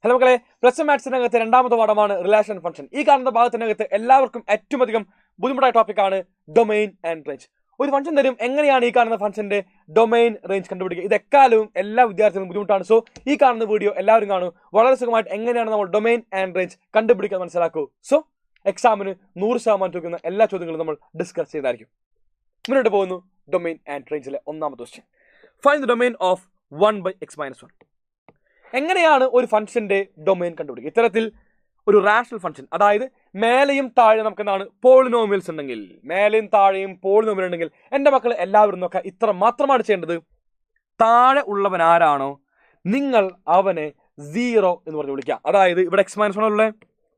Hello മക്കളെ, plus one മാത്സിനകത്ത് രണ്ടാമത്തെ പാഠമാണ് റിലേഷൻ ഫംഗ്ഷൻ. ഈ കാണുന്ന ഭാഗത്തിനകത്ത് എല്ലാവർക്കും ഏറ്റവും അധികം ബുദ്ധിമുട്ടായ ടോപ്പിക്കാണ് ഡൊമൈൻ ആൻഡ് റേഞ്ച്. ഒരു ഫംഗ്ഷൻ തരും, എങ്ങനെയാണ് ഈ കാണുന്ന ഫംഗ്ഷന്റെ ഡൊമൈൻ റേഞ്ച് കണ്ടുപിടിക്കുക? ഇത് എക്കാലവും എല്ലാ വിദ്യാർത്ഥികളും ബുദ്ധിമുട്ടാണ്. സോ ഈ കാണുന്ന വീഡിയോ എല്ലാവരും കാണും. വളരെ സുഖമായിട്ട് എങ്ങനെയാണ് നമ്മൾ ഡൊമൈൻ ആൻഡ് റേഞ്ച് കണ്ടുപിടിക്കാൻ മനസ്സിലാക്കൂ. സോ എക്സാമിന് 100% ചോദിക്കുന്ന എല്ലാ ചോദ്യങ്ങളും നമ്മൾ ഡിസ്കസ് ചെയ്യുന്നതായിരിക്കും. മുന്നോട്ട് പോകുന്നു. ഡൊമൈൻ ആൻഡ് റേഞ്ചിലെ ഒന്നാമത്തെ question, find the domain of 1/x-1. എങ്ങനെയാണ് ഒരു ഫംഗ്ഷന്റെ ഡൊമൈൻ കണ്ടുപിടിക്കുക? ഇത്തരത്തിൽ ഒരു റാഷണൽ ഫംഗ്ഷൻ, അതായത് മേലെയും താഴെ നമുക്ക് എന്താണ് പോളിനോമിയൽസ് ഉണ്ടെങ്കിൽ, മേലെയും താഴെയും പോളിനോമിയൽ ഉണ്ടെങ്കിൽ എൻ്റെ മക്കൾ എല്ലാവരും നോക്കുക, ഇത്ര മാത്രമാണ് ചെയ്യേണ്ടത്. താഴെ ഉള്ളവൻ ആരാണോ നിങ്ങൾ അവനെ 0 എന്ന് പറഞ്ഞ് വിളിക്കുക. അതായത് ഇവിടെ x-1 ഉള്ളത്,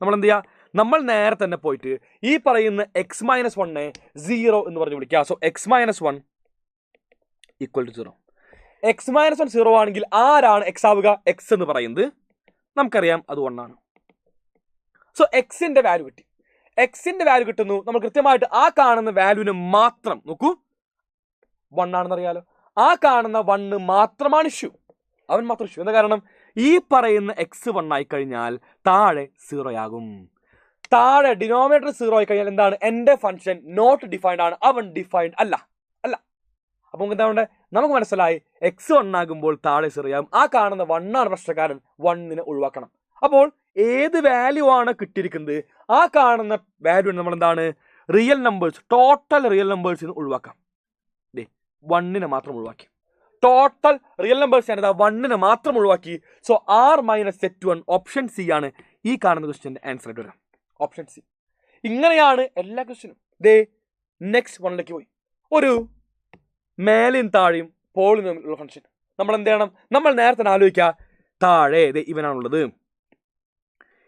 നമ്മൾ എന്ത് ചെയ്യുക? നമ്മൾ നേരെ തന്നെ പോയിട്ട് ഈ പറയുന്ന x-1 0 എന്ന് പറഞ്ഞ് വിളിക്കുക. So x-1 = 0. x-1 0 ആണെങ്കിൽ ആരാണ് x ആവുക? x എന്ന് പറയുന്നത് നമുക്കറിയാം, അത് 1 ആണ്. സോ എക്സിന്റെ വാല്യൂ കിട്ടി. എക്സിന്റെ വാല്യൂ കിട്ടുന്നു. നമ്മൾ കൃത്യമായിട്ട് ആ കാണുന്ന വാല്യൂവിന് മാത്രം നോക്കൂ, 1 ആണെന്ന് അറിയാലോ. ആ കാണുന്ന 1 മാത്രമാണ് ഇഷ്യൂ, അവൻ മാത്രം ഇഷ്യൂ. എന്താ കാരണം? ഈ പറയുന്ന x1 ആയി കഴിഞ്ഞാൽ താഴെ 0 ആകും. താഴെ ഡിനോമിനേറ്റർ 0 ആയി കഴിഞ്ഞാൽ എന്താണ്? എൻ്റെ ഫംഗ്ഷൻ നോട്ട് ഡിഫൈൻഡ് ആണ്, അവൻ ഡിഫൈൻഡ് അല്ല. അപ്പൊ എന്താണ്? നമുക്ക് മനസ്സിലായി, x1 ആകുമ്പോൾ താഴെ 0 ആകും. ആ കാണുന്ന 1 ആണ് പ്രശ്നക്കാരൻ, 1 ഒഴിവാക്കണം. അപ്പോൾ ഏത് വാല്യൂ ആണ് കിട്ടിയിരിക്കുന്നത്, ആ കാണുന്ന വാല്യൂ നമ്മൾ എന്താണ് റിയൽ നമ്പേഴ്സ്, ടോട്ടൽ റിയൽ നമ്പേഴ്സിൽ നിന്ന് ഒഴിവാക്കാം. 1 മാത്രം ഒഴിവാക്കി. ടോട്ടൽ റിയൽ നമ്പേഴ്സ് ആണ് 1 മാത്രം ഒഴിവാക്കി. സോ r-z1 ഓപ്ഷൻ സി ആണ് ഈ കാണുന്ന ക്വസ്റ്റ്യന്റെ ആൻസർ ആയിട്ട് വരാം. Option C. ഇങ്ങനെയാണ് എല്ലാ ക്വസ്റ്റ്യനും. നെക്സ്റ്റ് വണ്ണിലേക്ക് പോയി. ഒരു മേലെയും താഴെയും പോളിനോമിയൽ ഫംഗ്ഷൻ നമ്മൾ എന്ത് ചെയ്യണം? നമ്മൾ നേരത്തെ ആലോചിക്കുക, താഴെ ഇവനാണുള്ളത്,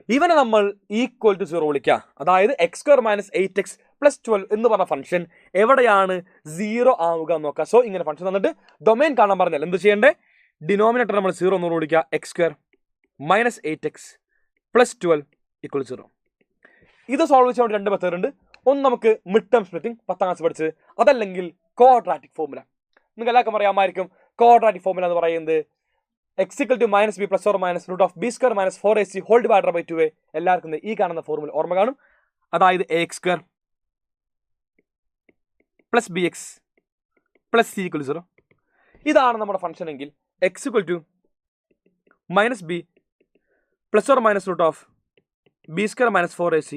ഇവനെ നമ്മൾ =0 വിളിക്കുക. അതായത് x² - 8x + 12 എന്ന് പറഞ്ഞ ഫംഗ്ഷൻ എവിടെയാണ് 0 ആവുക എന്ന് നോക്കുക. സോ ഇങ്ങനെ ഫംഗ്ഷൻ തന്നിട്ട് ഡൊമൈൻ കാണാൻ പറഞ്ഞാൽ എന്ത് ചെയ്യേണ്ടേ? ഡിനോമിനേറ്റർ നമ്മൾ 0 എന്ന് വിളിക്കുക. x² - 8x + 12 = 0. ഇത് സോൾവ് ചെയ്യാൻ രണ്ട് മെത്തേഡ് ഉണ്ട്. ഒന്ന് നമുക്ക് മിഡ് ടേം സ്പ്ലിറ്റിംഗ് 10ാം ക്ലാസ് പഠിച്ച്, അതല്ലെങ്കിൽ ക്വാഡ്രാറ്റിക് ഫോർമുല. നിങ്ങൾക്ക് എല്ലാവർക്കും അറിയാമായിരിക്കും. ക്വാഡ്രാറ്റിക് ഫോർമുല എന്ന് പറയുന്നത് x = -b ± √b² - 4ac ² 2a. എല്ലാവർക്കും ഈ കാണുന്ന ഫോർമുല ഓർമ്മ കാണും. അതായത് ax² + bx + c = 0. ഇതാണ് നമ്മുടെ ഫംഗ്ഷൻ എങ്കിൽ x = -b ± √b² - 4ac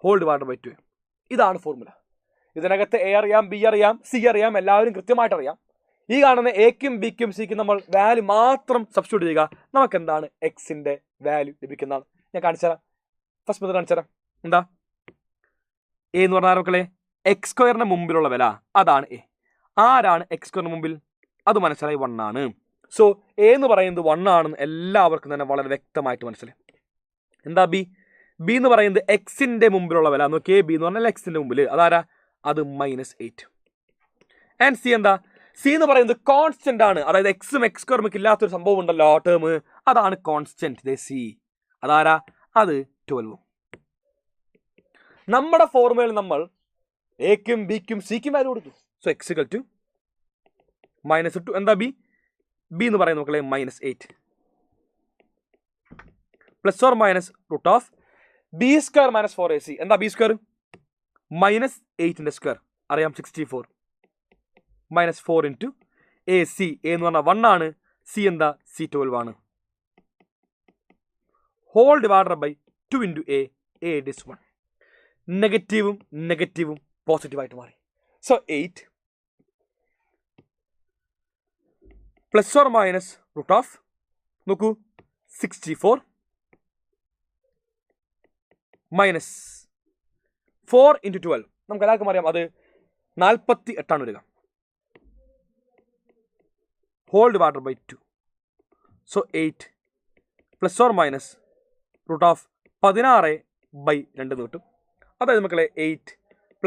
² 2a. ഇതാണ് ഫോർമുല. ഇതിനകത്ത് a അറിയാം, b അറിയാം, c അറിയാം, എല്ലാവരും കൃത്യമായിട്ട് അറിയാം. ഈ കാണുന്ന എക്കും ബിക്കും സിക്കും നമ്മൾ വാല്യൂ മാത്രം സബ്സ്റ്റിറ്റ്യൂട്ട് ചെയ്യുക. നമുക്ക് എന്താണ് എക്സിന്റെ വാല്യൂ ലഭിക്കുന്നതാണ്. ഞാൻ കാണിച്ചു തരാം. ഫസ്റ്റ് മെത്തേഡ് കാണിച്ചു തരാം. എന്താ എ എന്ന് പറഞ്ഞാൽ മക്കളെ x² മുമ്പിലുള്ള വില, അതാണ് എ. ആരാണ് x² മുമ്പിൽ? അത് മനസ്സിലായി, 1 ആണ്. സോ എ എന്ന് പറയുന്നത് 1 ആണെന്ന് എല്ലാവർക്കും തന്നെ വളരെ വ്യക്തമായിട്ട് മനസ്സിലായി. എന്താ ബി? ബി എന്ന് പറയുന്നത് എക്സിന്റെ മുമ്പിലുള്ള വില. നോക്കിയേ, ബി എന്ന് പറഞ്ഞാൽ എക്സിന്റെ മുമ്പിൽ, അതാരാ? അത് -8. ആൻഡ് സി എന്താ? സി എന്ന് പറയുന്നത് കോൺസ്റ്റന്റ് ആണ്. അതായത് എക്സും x² ഇല്ലാത്തൊരു സംഭവം ഉണ്ടല്ലോ, ടേം, അതാണ് കോൺസ്റ്റന്റ്. സി അതാരാ? അത് 12. നമ്മുടെ ഫോർമുലയിൽ നമ്മൾ എക്കും ബിക്കും സിക്കും വാല്യൂ കൊടുത്തു. So x = -2. എന്താ ബി? ബി എന്ന് പറയുന്നത് മക്കളെ -8 ± √b² - 4ac. എന്താ b²? -8 അറിയാം, 64 -4 × ac. a എന്ന് പറഞ്ഞാൽ 1 ആണ്. c എന്താ? c 12 ആണ്. ² 2 × a. a is 1. നെഗറ്റീവും നെഗറ്റീവും പോസിറ്റീവായിട്ട് മാറി. സോ 8 ± നോക്കൂ 64 -4 × 12. നമുക്ക് എല്ലാവർക്കും അറിയാം, അത് 48 ആണ് വരിക. ² 2. സോ 8 ± √16/2 കിട്ടും. അതായത് മക്കളെ 8 ±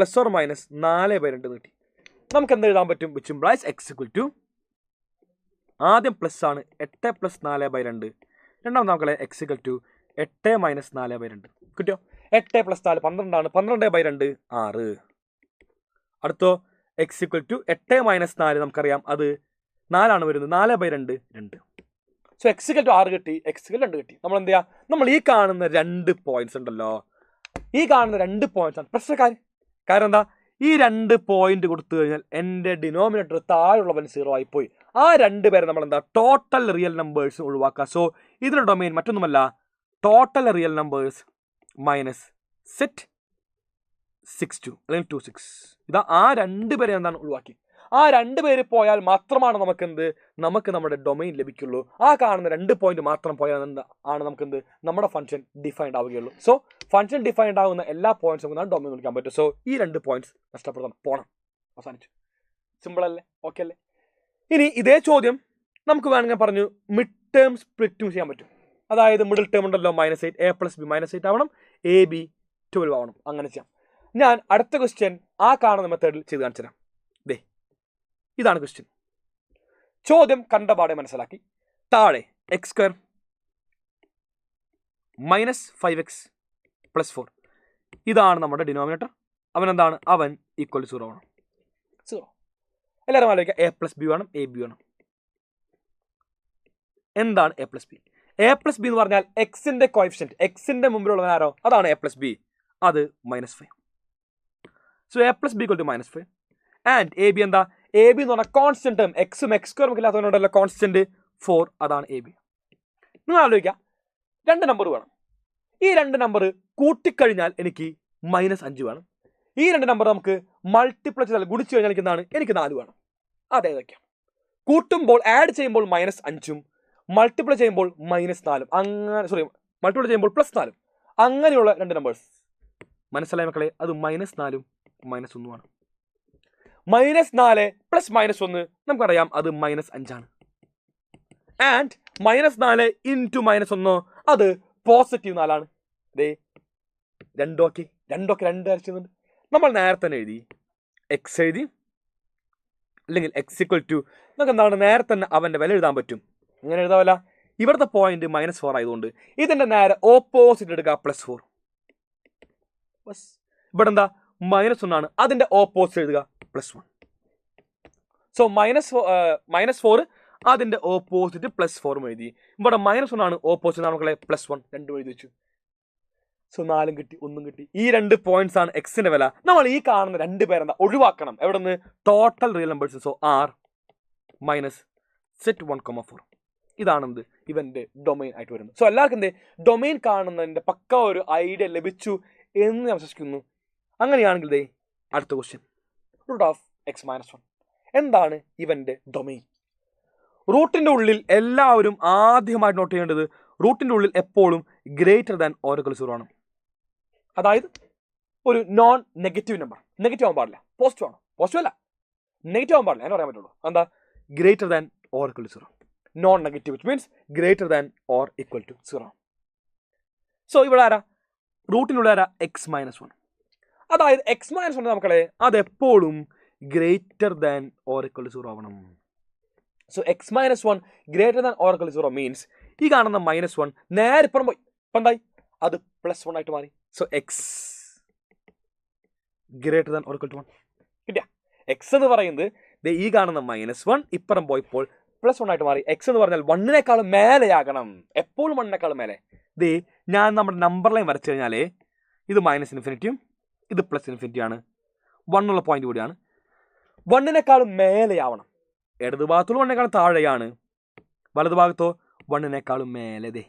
4/2 കിട്ടി. നമുക്ക് എന്ത് എഴുതാൻ പറ്റും? വിച്ച് ഇംപ്ലൈസ് x = ആദ്യം പ്ലസ് ആണ് 8 + 4/2. രണ്ടാമത് മക്കളെ x = 8 - 4/2. കിട്ടിയോ? 8 + 4 12 ആണ്. 12/2 6. അടുത്തോ x = 8 - 4 നമുക്കറിയാം, അത് 4 ആണ് വരുന്നത്. 4/2 2. സോ x = 6 കിട്ടി, x = 2 കിട്ടി. നമ്മൾ എന്ത് ചെയ്യുക, നമ്മൾ ഈ കാണുന്ന 2 പോയിന്റ്സ് ഉണ്ടല്ലോ, ഈ കാണുന്ന 2 പോയിന്റ്സ് ആണ് പ്രശ്നക്കാരൻ. കാരണം എന്താ, ഈ 2 പോയിന്റ് കൊടുത്തു കഴിഞ്ഞാൽ എൻ്റെ ഡിനോമിനേറ്റർ താഴെയുള്ളവൻ 0 ആയിപ്പോയി. ആ 2 പേരെ നമ്മൾ എന്താ ടോട്ടൽ റിയൽ നമ്പേഴ്സ് ഒഴിവാക്കുക. സോ ഇതിന്റെ ഡൊമൈൻ മറ്റൊന്നുമല്ല, total real numbers minus set 62 അല്ലെങ്കിൽ 26. ഇതാ ആ 2 പേരെ എന്താണ് ഒഴിവാക്കി. ആ 2 പേര് പോയാൽ മാത്രമാണ് നമുക്ക് നമ്മുടെ ഡൊമൈൻ ലഭിക്കുള്ളൂ. ആ കാണുന്ന 2 പോയിന്റ് മാത്രം പോയാൽ ആണ് നമുക്കെന്ത് നമ്മുടെ ഫംഗ്ഷൻ ഡിഫൈൻഡ് ആവുകയുള്ളൂ. സോ ഫംഗ്ഷൻ ഡിഫൈൻഡ് ആവുന്ന എല്ലാ പോയിന്റ്സും നമുക്ക് ഡൊമൈൻ വിളിക്കാൻ പറ്റും. സോ ഈ 2 പോയിന്റ്സ് നഷ്ടപ്പെടുത്താൻ പോണം. അവസാനിച്ചു. സിമ്പിൾ അല്ലേ? ഓക്കെ അല്ലേ? ഇനി ഇതേ ചോദ്യം നമുക്ക് വേണമെങ്കിൽ പറഞ്ഞു മിഡ് ടേം സ്പ്ലിറ്റും ചെയ്യാൻ പറ്റും. അതായത് മിഡിൽ ടേം ഉണ്ടല്ലോ -8, a + b -8 ആവണം, ab 12 ആവണം. അങ്ങനെ ചെയ്യാം. ഞാൻ അടുത്ത ക്വസ്റ്റ്യൻ ആ കാണുന്ന മെത്തേഡിൽ ചെയ്ത് കാണിച്ചു തരാം. ഇതാണ് ക്വസ്റ്റ്യൻ. ചോദ്യം കണ്ടപാടെ മനസ്സിലാക്കി. താഴെ x² -5x + 4 ഇതാണ് നമ്മുടെ ഡിനോമിനേറ്റർ. അവൻ എന്താണ്, അവൻ = 0 ആണ്. 0. എല്ലാവരും ആലോചിക്കുക, a + b വേണം, ab വേണം. എന്താണ് a + b? a + b എന്ന് പറഞ്ഞാൽ എക്സിന്റെ കോഎഫിഷ്യന്റ്, എക്സിന്റെ മുമ്പിലുള്ളവൻ ആരോ അതാണ് a + b. അത് -5. So a + b = -5. And A B എന്താ, എ ബി എന്ന് പറഞ്ഞാൽ കോൺസ്റ്റന്റ് ടേം, എക്സും x² നമുക്ക് ഇല്ലാത്തതുകൊണ്ടല്ലോ കോൺസ്റ്റന്റ് 4, അതാണ് എ ബി. നിങ്ങൾ ആലോചിക്കാം, 2 നമ്പർ വേണം. ഈ 2 നമ്പർ കൂട്ടിക്കഴിഞ്ഞാൽ എനിക്ക് -5 വേണം. ഈ 2 നമ്പർ നമുക്ക് മൾട്ടിപ്ലൈ ചെയ്താൽ ഗുണിച്ചു കഴിഞ്ഞാൽ എനിക്ക് 4 വേണം. അതേതൊക്കെയാണ്? കൂട്ടുമ്പോൾ ആഡ് ചെയ്യുമ്പോൾ -5ഉം മൾട്ടിപ്ലൈ ചെയ്യുമ്പോൾ -4ഉം, അങ്ങനെ മൾട്ടിപ്ലൈ ചെയ്യുമ്പോൾ +4ഉം, അങ്ങനെയുള്ള 2 നമ്പേഴ്സ് മനസ്സിലായ മക്കളെ? അത് -4ഉം -1ഉം ആണ്. -4 + -1 നമുക്കറിയാം അത് -5 ആണ്. ആൻഡ് -4 × -1 അത് +4 ആണ്. ദേ 2 അരച്ചുന്നുണ്ട്. നമ്മൾ നേരത്തെ തന്നെ എഴുതി, x എഴുതി, അല്ലെങ്കിൽ x = നമുക്ക് എന്താണ് നേരത്തെ തന്നെ അവന്റെ വില എഴുതാൻ പറ്റും. ഇങ്ങനെ എഴുതാവല്ല, ഇവിടുത്തെ പോയിന്റ് -4 ആയതുകൊണ്ട് ഇതിന്റെ നേരെ ഓപ്പോസിറ്റ് എടുക്കുക, +4. ഇവിടെ എന്താ -1 ആണ്, അതിന്റെ ഓപ്പോസിറ്റ് എഴുതുക, +1. സോ -4 അതിന്റെ ഓപ്പോസിറ്റ് +4 എഴുതി. ഇവിടെ -1 ആണ് ഓപ്പോസിറ്റ്, നമ്മളെ +1 2 എഴുതി വെച്ചു. സോ 4 കിട്ടി, 1 കിട്ടി. ഈ 2 പോയിന്റ്സ് ആണ് എക്സിന്റെ വില. നമ്മൾ ഈ കാണുന്ന 2 പേരെന്താ ഒഴിവാക്കണം. എവിടെ നിന്ന്? Total real numbers. So r -set 1,4 ഇതാണ് ഇവന്റെ ഡൊമൈൻ ആയിട്ട് വരുന്നത്. സോ എല്ലാവർക്കും ഡൊമൈൻ കാണുന്നതിന്റെ പക്ക ഒരു ഐഡിയ ലഭിച്ചു എന്ന് ഞാൻ വിശ്വസിക്കുന്നു. അങ്ങനെയാണെങ്കിൽ അടുത്ത ക്വസ്റ്റ്യൻ, √(x - 1) എന്താണ് ഇവന്റെ ഡൊമൈൻ? റൂട്ടിന്റെ ഉള്ളിൽ എല്ലാവരും ആദ്യമായിട്ട് നോട്ട് ചെയ്യേണ്ടത്, റൂട്ടിന്റെ ഉള്ളിൽ എപ്പോഴും >0 ആണ്. അതായത് ഒരു നോൺ നെഗറ്റീവ് നമ്പർ, നെഗറ്റീവ് ആവാൻ പാടില്ല, പോസിറ്റീവ് ആണ്. പോസിറ്റീവ് അല്ല, നെഗറ്റീവ് ആവാൻ പാടില്ല, അതിന് പറയാൻ പറ്റുള്ളൂ. എന്താ? >0, non negative, which means >0. So ഇവിടെ ആരാ? റൂട്ടിനുള്ള ആരാ? x - 1. അതായത് x - 1 മക്കളെ അതെപ്പോഴും >0 ആവണം. സോ x - 1 >0 മീൻസ് ഈ കാണുന്ന -1 നേരെ ഇപ്പുറം പോയി, ഇപ്പം എന്തായി? അത് +1 ആയിട്ട് മാറി. സോ x >1 കിട്ടിയ x എന്ന് പറയുന്നത് ഈ കാണുന്ന -1 ഇപ്പുറം പോയപ്പോൾ +1 ആയിട്ട് മാറി. x എന്ന് പറഞ്ഞാൽ 1നേക്കാളും മേലെയാകണം, എപ്പോഴും 1നേക്കാളും മേലെ. ഞാൻ നമ്മുടെ നമ്പർ ലൈൻ വരച്ചു കഴിഞ്ഞാലേ ഇത് -∞ ഇത് +∞ ആണ്, 1 ഉള്ള പോയിന്റ് കൂടിയാണ്. 1നേക്കാളും മേലെയാവണം. ഇടത് ഭാഗത്തുള്ള 1നേക്കാളും താഴെയാണ്, വലതു ഭാഗത്തോ 1നേക്കാളും മേലെ.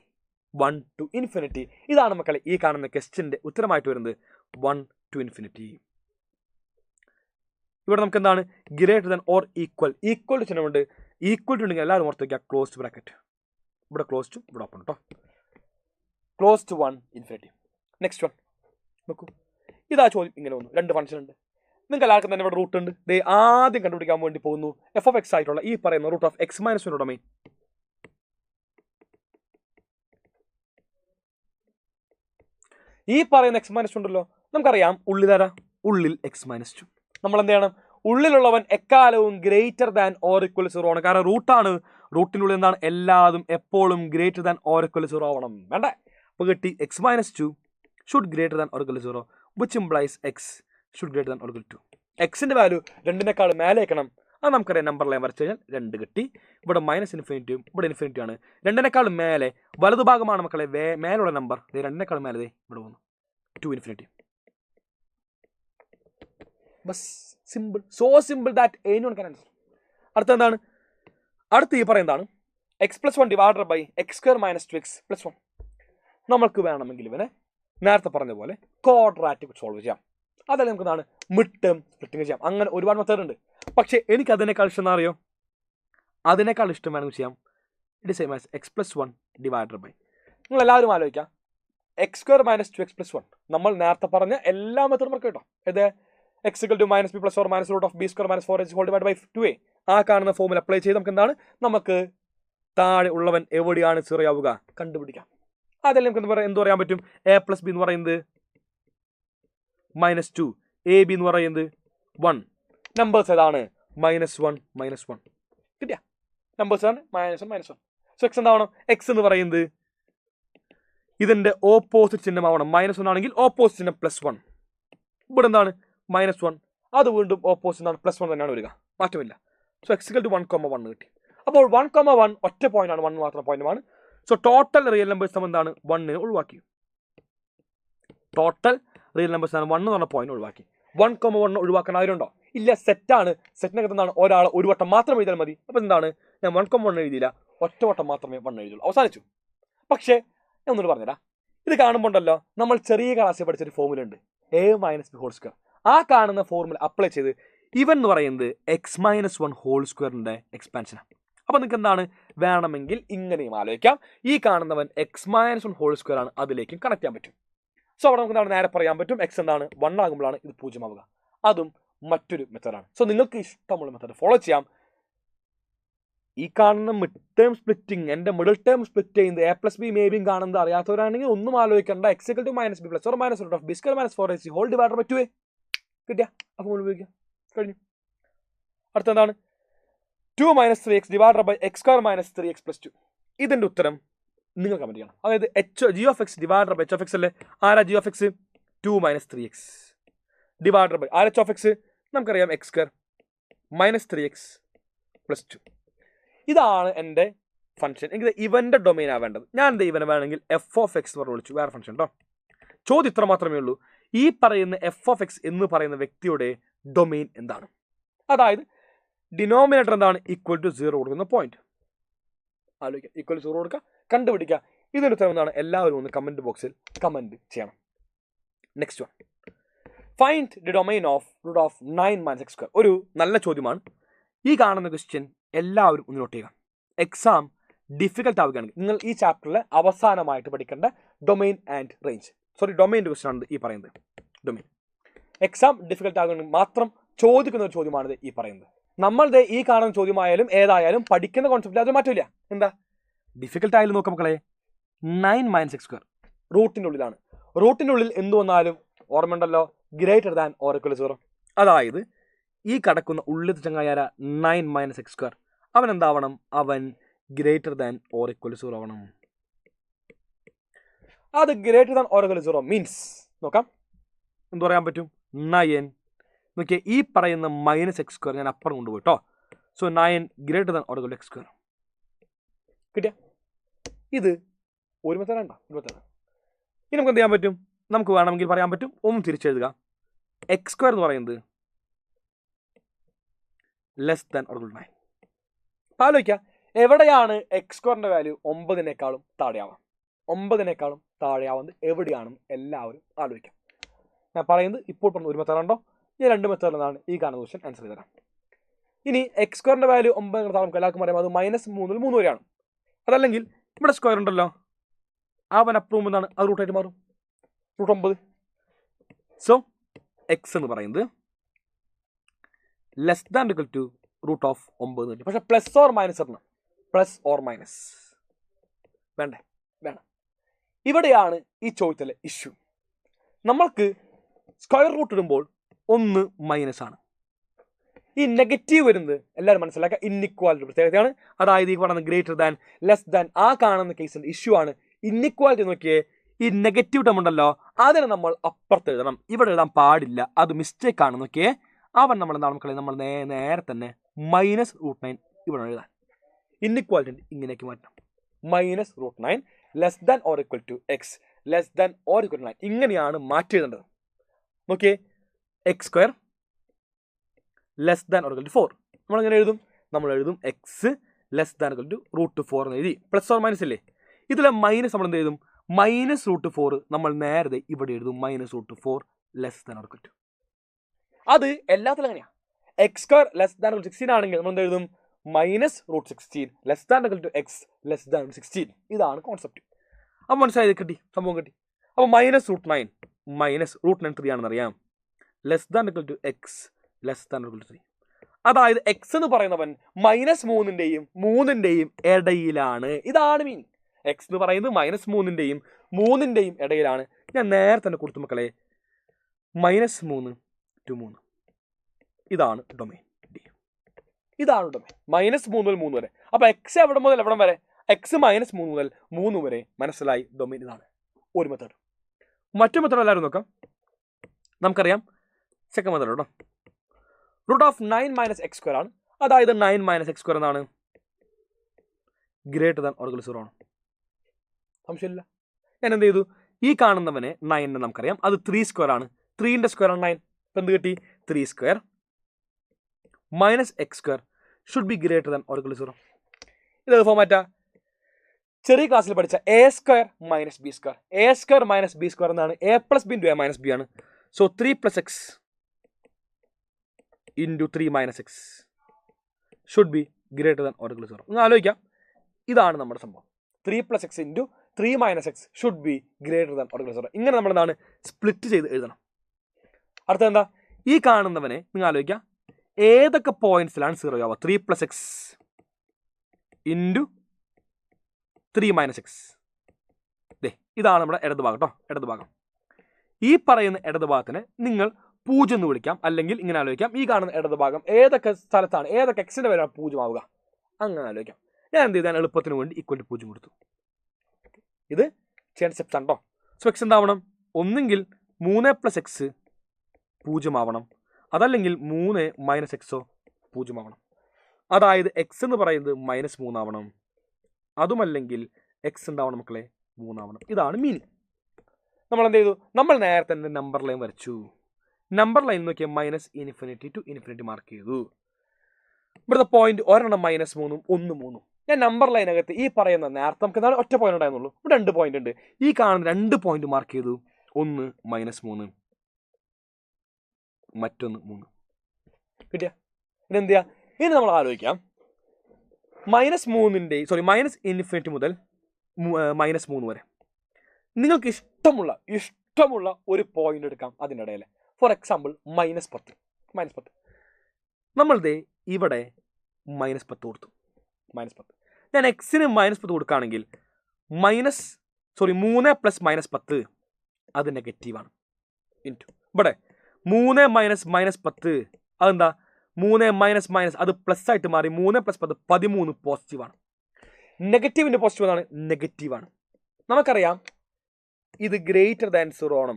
1 to ∞. ഇതാണ് മക്കളെ ഈ കാണുന്ന ക്വസ്റ്റ്യന്റെ ഉത്തരമായിട്ട് വരുന്നത്, 1 to ∞. ഇവിടെ നമുക്ക് എന്താണ്? >= ചിഹ്നമുണ്ട്. ഈക്വൽ ടു ഉണ്ടെങ്കിൽ എല്ലാവരും ഓർത്ത് വയ്ക്കുക, ക്ലോസ്ഡ് ബ്രാക്കറ്റ്. ഇവിടെ ക്ലോസ് ടു, ഇവിടെ ഓപ്പൺ കേട്ടോ. Close two 1 ∞. നെക്സ്റ്റ് വൺ നോക്കൂ. ഇതാ ചോദ്യം ഇങ്ങനെ വന്നു. 2 ഫംഗ്ഷൻ ഉണ്ട്. നിങ്ങൾക്ക് എല്ലാവർക്കും തന്നെ ഇവിടെ റൂട്ട് ഉണ്ട്. ആദ്യം കണ്ടുപിടിക്കാൻ വേണ്ടി പോകുന്നു f(x) ആയിട്ടുള്ള ഈ പറയുന്ന √(x - 1) ഡൊമൈൻ. ഈ പറയുന്ന x - 1 ഉണ്ടല്ലോ, നമുക്കറിയാം ഉള്ളിൽ x - 2. നമ്മൾ എന്ത് ചെയ്യണം? ഉള്ളിലുള്ളവൻ എക്കാലവും >0 ആണ്. കാരണം റൂട്ടാണ്, റൂട്ടിനുള്ളിൽ എന്താണ്? എല്ലാതും എപ്പോഴും >0 ആവണം. വേണ്ടേ? അപ്പൊ കിട്ടി x - 2 should >0, which implies x should >2. എക്സിന്റെ വാല്യൂ 2നേക്കാൾ മേലെ വെക്കണം. അത് നമുക്കറിയാം നമ്പർ ലൈൻ വരച്ച് കഴിഞ്ഞാൽ 2 കിട്ടി. ഇവിടെ -ഇൻഫിനിറ്റിയും ഇവിടെ ഇൻഫിനിറ്റി ആണ്. 2-നേക്കാളും മേലെ വലതുഭാഗമാണ് മക്കളെ മേലുള്ള നമ്പർ. 2-നേക്കാളും മേലെ ഇവിടെ വന്നു 2 ഇൻഫിനിറ്റി. ബസ് simple, so simple that anyone can answer. അടുത്ത എന്താണ്? അടുത്ത് ഈ പറയുന്നതാണ് x+1 divided by x² - 2x+1. നമ്മൾക്ക് വേണമെങ്കിൽ ഇവനെ നേരത്തെ പറഞ്ഞ പോലെ ക്വാഡ്രാറ്റിക് സോൾവ് ചെയ്യാം. അതല്ല നമുക്ക് എന്താണ് മിഡ് ടേം സ്പ്ലിറ്റിംഗ് ചെയ്യാം. അങ്ങനെ ഒരുപാട് മെത്തേഡ് ഉണ്ട്. പക്ഷേ എനിക്ക് അതിനേക്കാൾ ഇഷ്ടം എന്നറിയോ? അതിനേക്കാൾ ഇഷ്ടം വേണമെങ്കിൽ ചെയ്യാം it same as x+1 divided by. നിങ്ങൾ എല്ലാവരും ആലോചിക്കാം x² - 2x+1. നമ്മൾ നേരത്തെ പറഞ്ഞ എല്ലാ മെത്തേഡും നമുക്ക് കേട്ടോ. ഇത് x = -b + or -√b² - 4ac whole divided by 2a. ആ കാണുന്ന ഫോമിൽ അപ്ലൈ ചെയ്ത് നമുക്ക് എന്താണ് നമുക്ക് താഴെ ഉള്ളവൻ എവിടെയാണ് 0 ആവുക കണ്ടുപിടിക്കാം. അതെല്ലാം നമുക്ക് എന്ത് പറയാൻ പറ്റും? a+b എന്ന് പറയുന്നത് -2, ab എന്ന് പറയുന്നത് 1. നമ്പേഴ്സ് ഏതാണ്? -1 -1 കിട്ടിയ നമ്പേഴ്സ് ആണ് -1 -1. So x എന്താവണം? x എന്ന് പറയുന്നത് ഇതിന്റെ ഓപ്പോസിറ്റ് ചിഹ്നമാവണം. -1 ആണെങ്കിൽ ഓപ്പോസിറ്റ് ചിഹ്നം +1. ഇവിടെ എന്താണ് -1, അത് വീണ്ടും ഓപ്പോസിറ്റ് ആണ് +1 തന്നെയാണ് വരിക, മാറ്റമില്ല. സോ x = 1,1 കിട്ടി. അപ്പോൾ 1,1 ഒറ്റ പോയിന്റ് ആണ്, 1 മാത്രം പോയിന്റുമാണ്. സോ ടോട്ടൽ റിയൽ നമ്പേഴ്സ് എന്താണ്? 1 ഒഴിവാക്കി. ടോട്ടൽ റിയൽ നമ്പേഴ്സ് ആണ് 1 എന്ന് പറഞ്ഞ പോയിന്റ് ഒഴിവാക്കി. 1,1 ഒഴിവാക്കാൻ ആരുണ്ടോ? ഇല്ല, സെറ്റാണ്. സെറ്റിനകത്ത് എന്താണ് ഒരാൾ ഒരു വട്ടം മാത്രം എഴുതിയാൽ മതി. അപ്പോൾ എന്താണ് ഞാൻ 1,1 എഴുതിയില്ല, ഒറ്റ വട്ടം മാത്രമേ 1 എഴുതുള്ളൂ. അവസാനിച്ചു. പക്ഷേ ഞാൻ ഒന്നുകൂടി പറഞ്ഞുതരാം. ഇത് കാണുമ്പോൾ ഉണ്ടല്ലോ നമ്മൾ ചെറിയ ക്ലാസ്സിൽ പഠിച്ചൊരു ഫോർമുല ഉണ്ട്, a - b². ആ കാണുന്ന ഫോർമുല അപ്ലൈ ചെയ്ത് ഇവൻ എന്ന് പറയുന്നത് x-1² എക്സ്പാൻഷനാണ്. അപ്പോൾ നിങ്ങൾക്ക് എന്താണ് വേണമെങ്കിൽ ഇങ്ങനെയും ആലോചിക്കാം. ഈ കാണുന്നവൻ x-1² ആണ്, അതിലേക്കും കണക്ട് ചെയ്യാൻ പറ്റും. സോ അവിടെ നമുക്ക് എന്താണ് നേരെ പറയാൻ പറ്റും x എന്താണ് 1 ആകുമ്പോഴാണ് ഇത് 0 ആവുക. അതും മറ്റൊരു മെത്തേഡാണ്. സോ നിങ്ങൾക്ക് ഇഷ്ടമുള്ള മെത്തേഡ് ഫോളോ ചെയ്യാം. ഈ കാണുന്ന മിഡ് ടേം സ്പ്ലിറ്റിംഗ്, എൻ്റെ മിഡിൽ ടേം സ്പ്ലിറ്റ് ചെയ്യുന്നത് a+b മേബിയും കാണുന്നത് അറിയാത്തവരാണെങ്കിൽ ഒന്നും ആലോചിക്കേണ്ട. x = -b + or -√b² - 4ac whole divided by 2a കിട്ടിയ അപ്പോൾ ഉപയോഗിക്കാം, കഴിഞ്ഞു. അടുത്ത എന്താണ് 2 - 3x divided by x² - 3x+2. ഇതിന്റെ ഉത്തരം നിങ്ങൾ കമന്റ് ചെയ്യണം. അതായത് g(x) ഡിവൈഡഡ് ബൈ h(x) അല്ലേ? ആരാ g(x)? 2 - 3x ഡിവൈഡഡ് ബൈ ആരാ h(x)? നമുക്കറിയാം x² - 3x + 2. ഇതാണ് എൻ്റെ ഫംഗ്ഷൻ. എനിക്ക് ഇവന്റെ ഡൊമൈൻ ആവേണ്ടത്. ഞാൻ എന്താ ഇവനെ വേണമെങ്കിൽ f(x) എന്ന് പറഞ്ഞ് വിളിച്ചു, വേറെ ഫംഗ്ഷൻ കേട്ടോ. ചോദ്യം ഇത്ര മാത്രമേ ഉള്ളൂ, ഈ പറയുന്ന f(x) എന്ന് പറയുന്ന വ്യക്തിയുടെ ഡൊമൈൻ എന്താണ്? അതായത് ഡിനോമിനേറ്റർ എന്താണ്? =0 കൊടുക്കുന്ന പോയിന്റ് ആലോചിക്കുക. =0 കൊടുക്കുക, കണ്ടുപിടിക്കുക. ഇതിന്റെ ഉത്തരം എന്താണ്? എല്ലാവരും ഒന്ന് കമന്റ് ബോക്സിൽ കമന്റ് ചെയ്യണം. Next one, find the domain of √9 - x². ഒരു നല്ല ചോദ്യമാണ്. ഈ കാണുന്ന ക്വസ്റ്റ്യൻ എല്ലാവരും ഒന്ന് നോട്ട് ചെയ്യുക. എക്സാം ഡിഫിക്കൽട്ട് ആവുകയാണെങ്കിൽ നിങ്ങൾ ഈ ചാപ്റ്ററിൽ അവസാനമായിട്ട് പഠിക്കേണ്ട ഡൊമൈൻ ആൻഡ് റേഞ്ച്, ഡൊമൈൻ്റെ ക്വസ്റ്റ്യൻ ആണ് ഈ പറയുന്നത്. ഡൊമൈൻ എക്സാം ഡിഫിക്കൽട്ട് ആകുകയാണെങ്കിൽ മാത്രം ചോദിക്കുന്ന ഒരു ചോദ്യമാണിത് ഈ പറയുന്നത്. നമ്മളുടെ ഈ കാണുന്ന ചോദ്യമായാലും ഏതായാലും പഠിക്കുന്ന കോൺസെപ്റ്റിൽ അത് മാറ്റില്ല. എന്താ ഡിഫിക്കൽട്ട് ആയാലും നോക്കാം മക്കളെ, 9 - x² റൂട്ടിൻ്റെ ഉള്ളിലാണ്. റൂട്ടിൻ്റെ ഉള്ളിൽ എന്ത് വന്നാലും ഓർമ്മയുണ്ടല്ലോ, > 0. അതായത് ഈ കടക്കുന്ന ഉള്ളിൽ ചങ്ങായാര 9 - x², അവൻ എന്താവണം? അവൻ > 0 ആവണം. അത് > 0 മീൻസ് നോക്കാം എന്ത് പറയാൻ പറ്റും? 9 നോക്കിയാൽ ഈ പറയുന്ന -x² ഞാൻ അപ്പുറം കൊണ്ടുപോയിട്ടോ. So 9 > x². കിട്ടിയ ഇത് ഒരു മെത്തേഡ്. ഇനി നമുക്ക് എന്ത് ചെയ്യാൻ പറ്റും? നമുക്ക് വേണമെങ്കിൽ പറയാൻ പറ്റും, ഒന്നും തിരിച്ചെഴുതുക. x² എന്ന് പറയുന്നത് <9. ആലോചിക്കുക, എവിടെയാണ് x²ന്റെ വാല്യൂ 9-നേക്കാളും താഴെയാവാം? 9-നേക്കാളും താഴെയാവുന്നത് എവിടെയാണെന്ന് എല്ലാവരും ആലോചിക്കാം. ഞാൻ പറയുന്നത് ഇപ്പോൾ പറഞ്ഞ ഒരു മെത്തേഡ് ഉണ്ടോ? ഈ 2 മെത്തേഡിലാണ് ഈ കാണുന്ന ക്വസ്റ്റ്യൻ ആൻസർ ചെയ്ത് തരാം. ഇനി x²ന്റെ വാല്യൂ 9 നമുക്ക് എല്ലാവർക്കും അറിയാം, അത് -3 മുതൽ 3 വരെയാണ്. അതല്ലെങ്കിൽ ഇവിടെ സ്ക്വയർ ഉണ്ടല്ലോ, അവൻ അപ്പുറം എന്താണ്? അത് റൂട്ടായിട്ട് മാറും, √9. സോ x എന്ന് പറയുന്നത് <= √9. പക്ഷെ പ്ലസ് ഓർ മൈനസ് ഇടണം. പ്ലസ് ഓർ മൈനസ് വേണ്ടേ? വേണം. ഇവിടെയാണ് ഈ ചോദ്യത്തിലെ ഇഷ്യൂ. നമ്മൾക്ക് സ്ക്വയർ റൂട്ട് ഇടുമ്പോൾ 1 മൈനസ് ആണ്. ഈ നെഗറ്റീവ് വരുന്നത് എല്ലാവരും മനസ്സിലാക്കുക ഇന്നിക്വാലിറ്റി പ്രത്യേകതയാണ്. അതായത് ഈ പറയുന്നത് >, ആ കാണുന്ന കേസിന്റെ ഇഷ്യൂ ആണ് ഇന്നിക്വാലിറ്റി. നോക്കിയേ, ഈ നെഗറ്റീവ് ടേം ഉണ്ടല്ലോ, അതിനെ നമ്മൾ അപ്പുറത്ത് എഴുതണം, ഇവിടെ എഴുതാൻ പാടില്ല, അത് മിസ്റ്റേക്ക് ആണ്. നോക്കിയേ, അവൻ നമ്മൾ എന്താണ് മക്കളെ, നമ്മൾ നേരെ തന്നെ -√9 ഇവിടെ എഴുതാൻ. ഇന്നിക്വാലിറ്റി ഇങ്ങനെയൊക്കെ മാറ്റണം. -√9 less than or equal to x less than or equal to 9. ഇങ്ങനെയാണ് മാറ്റി എഴുതേണ്ടത്. നോക്കിയേ, x² less than or equal to 4. നമ്മളെങ്ങനെ എഴുതും? നമ്മൾ എഴുതും x less than equal to √4 എന്ന് എഴുതി. പ്ലസ് ഓർ മൈനസ് ഇല്ലേ? ഇതിലെ മൈനസ് നമ്മൾ എന്ത് എഴുതും? -√4 നമ്മൾ നേരത്തെ ഇവിടെ എഴുതും -√4 less than or equal to. അത് എല്ലാത്തിലും അങ്ങനെയാണ്. x² ലെസ് ദാൻ 16 ആണെങ്കിൽ നമ്മൾ എന്ത് എഴുതും? -√16 less than equal to x less than 16. ഇതാണ് കോൺസെപ്റ്റ്. അപ്പം മനസ്സിലായത്? കിട്ടി, സംഭവം കിട്ടി. അപ്പോൾ -√9 -√9 ആണെന്ന് അറിയാം. Less than equal to x less than equal to 3. അതായത് എക്സ് എന്ന് പറയുന്നവൻ -3ന്റെയും 3ന്റെയും ഇടയിലാണ്. ഇതാണ് മീൻ. എക്സ് എന്ന് പറയുന്നത് -3ന്റെയും 3ന്റെയും ഇടയിലാണ്. ഞാൻ നേരെ തന്നെ കൊടുത്തു മക്കളെ, -3 to 3. ഇതാണ് ഡൊമൈൻ. ഇതാണ് ഡൊമൈൻ -3 മുതൽ 3 വരെ. അപ്പൊ എക്സ് എവിടെ മുതൽ എവിടെ വരെ? എക്സ് -3 മുതൽ 3 വരെ. മനസ്സിലായി? ഡൊമൈൻ ഇതാണ് ഒരു മെത്തേഡ്. മറ്റു മെത്തേഡ് എല്ലാവരും നോക്കാം. നമുക്കറിയാം സെക്കൻഡ് മെത്തേഡ് കേട്ടോ. √9 - x² ആണ്. അതായത് 9 - x² എന്നാണ് greater than or equal to 0 ആണ്. സംശയമില്ല. ഞാൻ എന്ത് ചെയ്തു? ഈ കാണുന്നവനെ 9 നമുക്കറിയാം, അത് 3² ആണ്. 3ന്റെ സ്ക്വയർ ആണ് 9. ഇപ്പം എന്ത് കിട്ടി? 3² - x² should be greater than or equal to 0. ഇത് ഫോമാറ്റാ ചെറിയ ക്ലാസ്സിൽ പഠിച്ച a² - b². a² - b² എന്നാണ്. a + b × a - b ആണ്. So 3 + x × 3 - x should be greater than or equal to 0. നിങ്ങൾ ആലോചിക്കാം, ഇതാണ് നമ്മുടെ സംഭവം. 3 + x × 3 - x should be greater than or equal to 0. ഇങ്ങനെ നമ്മൾ എന്താണ് സ്പ്ലിറ്റ് ചെയ്ത് എഴുതണം. അടുത്ത എന്താ? ഈ കാണുന്നവനെ നിങ്ങൾ ആലോചിക്കാം, ഏതൊക്കെ പോയിന്റ്സിലാണ് 0 ആവുക? 3 + x × 3 - x. ഇതാണ് നമ്മുടെ ഇടതുഭാഗം കേട്ടോ. ഇടതുഭാഗം. ഈ പറയുന്ന ഇടതുഭാഗത്തിന് നിങ്ങൾ 0 എന്ന് വിളിക്കാം, അല്ലെങ്കിൽ ഇങ്ങനെ ആലോചിക്കാം, ഈ കാണുന്ന ഇടതുഭാഗം ഏതൊക്കെ സ്ഥലത്താണ്, ഏതൊക്കെ എക്സിന്റെ പേരാണ് 0 ആവുക? അങ്ങനെ ആലോചിക്കാം. ഞാൻ എന്ത് ചെയ്താൽ എളുപ്പത്തിന് വേണ്ടി ഈക്വൽ ടു 0 കൊടുത്തു. ഇത് ചെയ്യാൻ സ്റ്റെപ്സ് ആണ് കേട്ടോ. സോ എക്സ് എന്താവണം? ഒന്നെങ്കിൽ 3 + x 0 ആവണം, അതല്ലെങ്കിൽ 3 - x 0 ആവണം. അതായത് എക്സ് എന്ന് പറയുന്നത് -3 ആവണം, അതുമല്ലെങ്കിൽ എക്സ് എന്താവണം മക്കളെ? 3 ആവണം. ഇതാണ് മീനിങ്. നമ്മൾ എന്ത് ചെയ്തു? നമ്മൾ നേരത്തെ തന്നെ നമ്പർ ലൈൻ വരച്ചു. നമ്പർ ലൈൻ നോക്കിയാൽ -∞ to ∞ മാർക്ക് ചെയ്തു. ഇവിടുത്തെ പോയിന്റ് ഒരെണ്ണം -3ഉം 1 3ഉം. ഞാൻ നമ്പർ ലൈനകത്ത് ഈ പറയുന്ന നേരത്തെ നമുക്ക് എന്താണ് ഒറ്റ പോയിന്റ് ഉണ്ടായിരുന്നുള്ളൂ. ഇവിടെ 2 പോയിന്റ് ഉണ്ട്. ഈ കാണുന്ന 2 പോയിന്റ് മാർക്ക് ചെയ്തു. ഒന്ന് -3, മറ്റൊന്ന് 3. കിട്ടിയ? ഇനി എന്ത് ചെയ്യാ? ഇനി നമ്മൾ ആലോചിക്കാം, -∞ മുതൽ -3 വരെ നിങ്ങൾക്ക് ഇഷ്ടമുള്ള ഒരു പോയിന്റ് എടുക്കാം. അതിൻ്റെ ഇടയിൽ ഫോർ എക്സാമ്പിൾ -10. നമ്മളിതേ ഇവിടെ -10 കൊടുത്തു. -10. ഞാൻ എക്സിന് -10 കൊടുക്കുകയാണെങ്കിൽ 3 + -10 അത് നെഗറ്റീവാണ്. ഇവിടെ 3 - -10 അതെന്താ? 3 - അത് പ്ലസ് ആയിട്ട് മാറി. 3 + 10 13 പോസിറ്റീവാണ്. നെഗറ്റീവിന്റെ പോസിറ്റീവ് എന്നാണ്, നെഗറ്റീവാണ്. നമുക്കറിയാം ഇത് ഗ്രേറ്റർ ദാൻ 0 ആണ്.